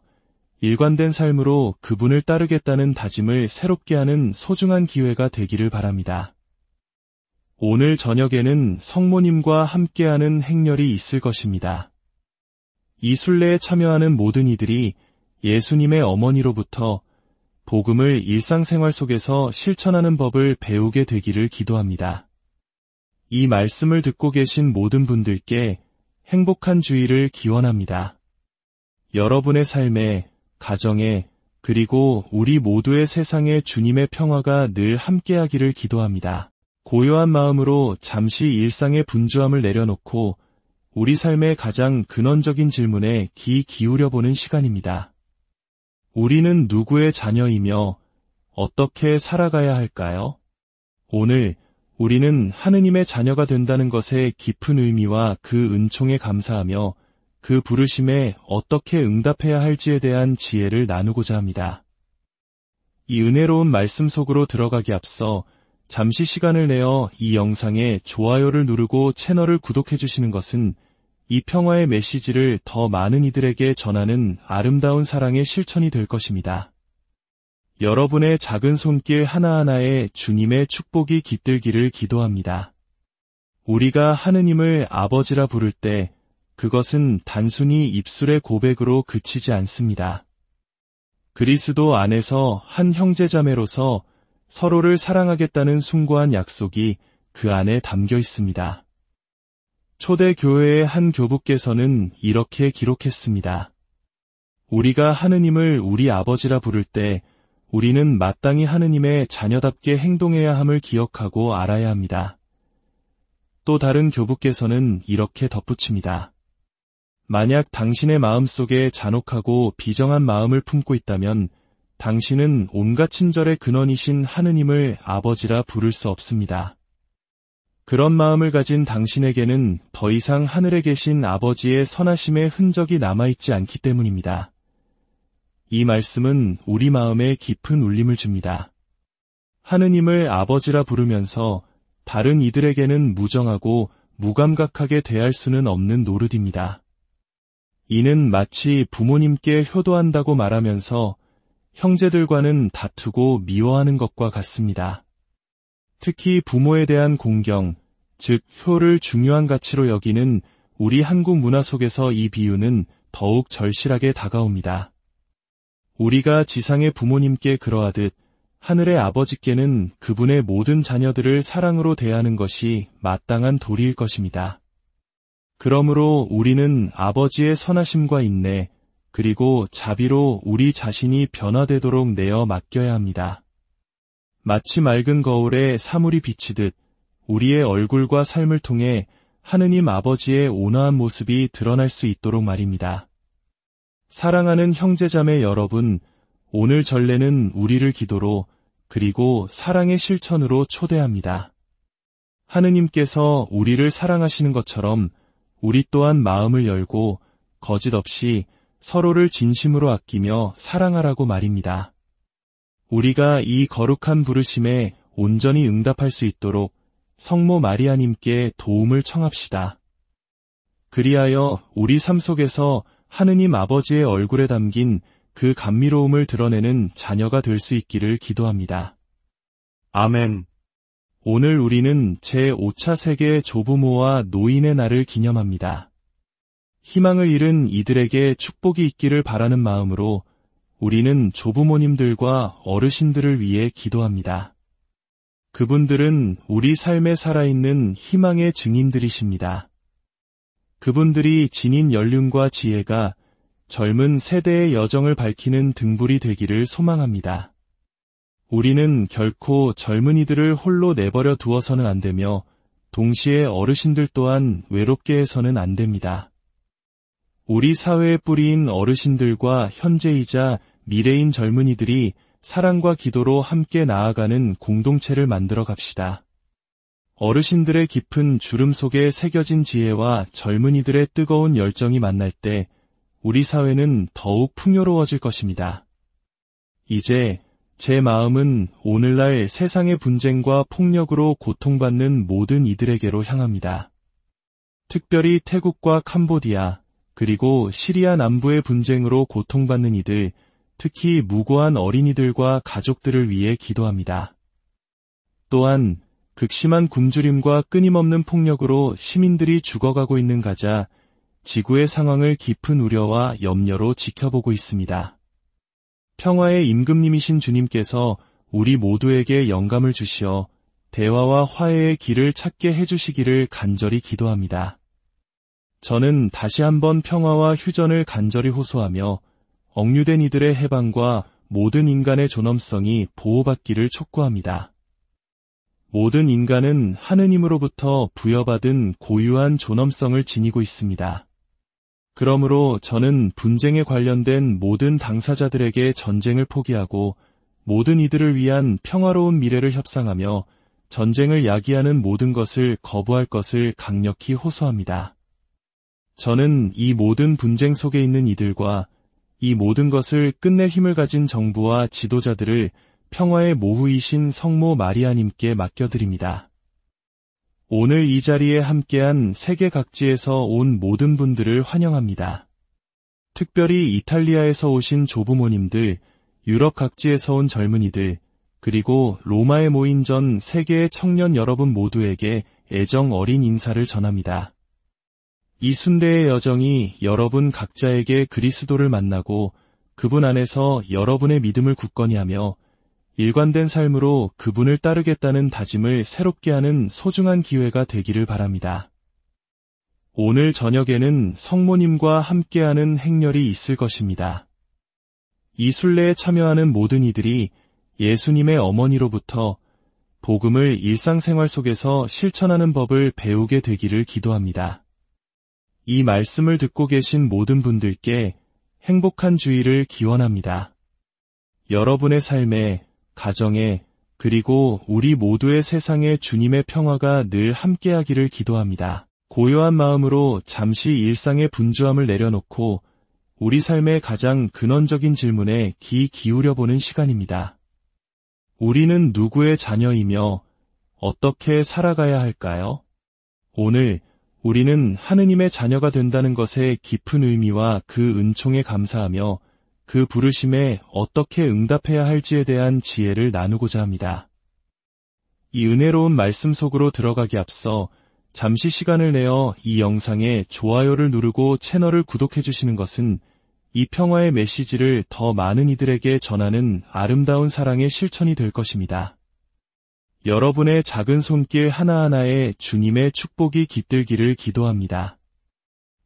일관된 삶으로 그분을 따르겠다는 다짐을 새롭게 하는 소중한 기회가 되기를 바랍니다. 오늘 저녁에는 성모님과 함께하는 행렬이 있을 것입니다. 이 순례에 참여하는 모든 이들이 예수님의 어머니로부터 복음을 일상생활 속에서 실천하는 법을 배우게 되기를 기도합니다. 이 말씀을 듣고 계신 모든 분들께 행복한 주일을 기원합니다. 여러분의 삶에, 가정에, 그리고 우리 모두의 세상에 주님의 평화가 늘 함께하기를 기도합니다. 고요한 마음으로 잠시 일상의 분주함을 내려놓고 우리 삶의 가장 근원적인 질문에 귀 기울여보는 시간입니다. 우리는 누구의 자녀이며 어떻게 살아가야 할까요? 오늘 우리는 하느님의 자녀가 된다는 것의 깊은 의미와 그 은총에 감사하며 그 부르심에 어떻게 응답해야 할지에 대한 지혜를 나누고자 합니다. 이 은혜로운 말씀 속으로 들어가기 앞서 잠시 시간을 내어 이 영상에 좋아요를 누르고 채널을 구독해 주시는 것은 이 평화의 메시지를 더 많은 이들에게 전하는 아름다운 사랑의 실천이 될 것입니다. 여러분의 작은 손길 하나하나에 주님의 축복이 깃들기를 기도합니다. 우리가 하느님을 아버지라 부를 때 그것은 단순히 입술의 고백으로 그치지 않습니다. 그리스도 안에서 한 형제자매로서 서로를 사랑하겠다는 숭고한 약속이 그 안에 담겨 있습니다. 초대 교회의 한 교부께서는 이렇게 기록했습니다. 우리가 하느님을 우리 아버지라 부를 때 우리는 마땅히 하느님의 자녀답게 행동해야 함을 기억하고 알아야 합니다. 또 다른 교부께서는 이렇게 덧붙입니다. 만약 당신의 마음속에 잔혹하고 비정한 마음을 품고 있다면 당신은 온갖 친절의 근원이신 하느님을 아버지라 부를 수 없습니다. 그런 마음을 가진 당신에게는 더 이상 하늘에 계신 아버지의 선하심의 흔적이 남아있지 않기 때문입니다. 이 말씀은 우리 마음에 깊은 울림을 줍니다. 하느님을 아버지라 부르면서 다른 이들에게는 무정하고 무감각하게 대할 수는 없는 노릇입니다. 이는 마치 부모님께 효도한다고 말하면서 형제들과는 다투고 미워하는 것과 같습니다. 특히 부모에 대한 공경, 즉 효를 중요한 가치로 여기는 우리 한국 문화 속에서 이 비유는 더욱 절실하게 다가옵니다. 우리가 지상의 부모님께 그러하듯 하늘의 아버지께는 그분의 모든 자녀들을 사랑으로 대하는 것이 마땅한 도리일 것입니다. 그러므로 우리는 아버지의 선하심과 인내, 그리고 자비로 우리 자신이 변화되도록 내어 맡겨야 합니다. 마치 맑은 거울에 사물이 비치듯 우리의 얼굴과 삶을 통해 하느님 아버지의 온화한 모습이 드러날 수 있도록 말입니다. 사랑하는 형제자매 여러분, 오늘 전례는 우리를 기도로 그리고 사랑의 실천으로 초대합니다. 하느님께서 우리를 사랑하시는 것처럼 우리 또한 마음을 열고 거짓 없이 서로를 진심으로 아끼며 사랑하라고 말입니다. 우리가 이 거룩한 부르심에 온전히 응답할 수 있도록 성모 마리아님께 도움을 청합시다. 그리하여 우리 삶 속에서 하느님 아버지의 얼굴에 담긴 그 감미로움을 드러내는 자녀가 될 수 있기를 기도합니다. 아멘. 오늘 우리는 제5차 세계 조부모와 노인의 날을 기념합니다. 희망을 잃은 이들에게 축복이 있기를 바라는 마음으로 우리는 조부모님들과 어르신들을 위해 기도합니다. 그분들은 우리 삶에 살아있는 희망의 증인들이십니다. 그분들이 지닌 연륜과 지혜가 젊은 세대의 여정을 밝히는 등불이 되기를 소망합니다. 우리는 결코 젊은이들을 홀로 내버려 두어서는 안 되며 동시에 어르신들 또한 외롭게 해서는 안 됩니다. 우리 사회의 뿌리인 어르신들과 현재이자 미래인 젊은이들이 사랑과 기도로 함께 나아가는 공동체를 만들어 갑시다. 어르신들의 깊은 주름 속에 새겨진 지혜와 젊은이들의 뜨거운 열정이 만날 때 우리 사회는 더욱 풍요로워질 것입니다. 이제 제 마음은 오늘날 세상의 분쟁과 폭력으로 고통받는 모든 이들에게로 향합니다. 특별히 태국과 캄보디아, 그리고 시리아 남부의 분쟁으로 고통받는 이들, 특히 무고한 어린이들과 가족들을 위해 기도합니다. 또한 극심한 굶주림과 끊임없는 폭력으로 시민들이 죽어가고 있는 가자, 지구의 상황을 깊은 우려와 염려로 지켜보고 있습니다. 평화의 임금님이신 주님께서 우리 모두에게 영감을 주시어 대화와 화해의 길을 찾게 해주시기를 간절히 기도합니다. 저는 다시 한번 평화와 휴전을 간절히 호소하며 억류된 이들의 해방과 모든 인간의 존엄성이 보호받기를 촉구합니다. 모든 인간은 하느님으로부터 부여받은 고유한 존엄성을 지니고 있습니다. 그러므로 저는 분쟁에 관련된 모든 당사자들에게 전쟁을 포기하고 모든 이들을 위한 평화로운 미래를 협상하며 전쟁을 야기하는 모든 것을 거부할 것을 강력히 호소합니다. 저는 이 모든 분쟁 속에 있는 이들과 이 모든 것을 끝낼 힘을 가진 정부와 지도자들을 평화의 모후이신 성모 마리아님께 맡겨드립니다. 오늘 이 자리에 함께한 세계 각지에서 온 모든 분들을 환영합니다. 특별히 이탈리아에서 오신 조부모님들, 유럽 각지에서 온 젊은이들, 그리고 로마에 모인 전 세계의 청년 여러분 모두에게 애정 어린 인사를 전합니다. 이 순례의 여정이 여러분 각자에게 그리스도를 만나고 그분 안에서 여러분의 믿음을 굳건히 하며 일관된 삶으로 그분을 따르겠다는 다짐을 새롭게 하는 소중한 기회가 되기를 바랍니다. 오늘 저녁에는 성모님과 함께하는 행렬이 있을 것입니다. 이 순례에 참여하는 모든 이들이 예수님의 어머니로부터 복음을 일상생활 속에서 실천하는 법을 배우게 되기를 기도합니다. 이 말씀을 듣고 계신 모든 분들께 행복한 주일을 기원합니다. 여러분의 삶에, 가정에, 그리고 우리 모두의 세상에 주님의 평화가 늘 함께하기를 기도합니다. 고요한 마음으로 잠시 일상의 분주함을 내려놓고 우리 삶의 가장 근원적인 질문에 귀 기울여보는 시간입니다. 우리는 누구의 자녀이며 어떻게 살아가야 할까요? 오늘 우리는 하느님의 자녀가 된다는 것의 깊은 의미와 그 은총에 감사하며 그 부르심에 어떻게 응답해야 할지에 대한 지혜를 나누고자 합니다. 이 은혜로운 말씀 속으로 들어가기 앞서 잠시 시간을 내어 이 영상에 좋아요를 누르고 채널을 구독해 주시는 것은 이 평화의 메시지를 더 많은 이들에게 전하는 아름다운 사랑의 실천이 될 것입니다. 여러분의 작은 손길 하나하나에 주님의 축복이 깃들기를 기도합니다.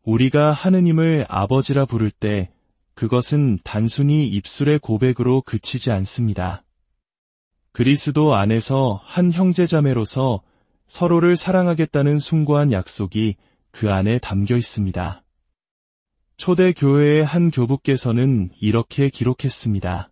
우리가 하느님을 아버지라 부를 때 그것은 단순히 입술의 고백으로 그치지 않습니다. 그리스도 안에서 한 형제자매로서 서로를 사랑하겠다는 숭고한 약속이 그 안에 담겨 있습니다. 초대교회의 한 교부께서는 이렇게 기록했습니다.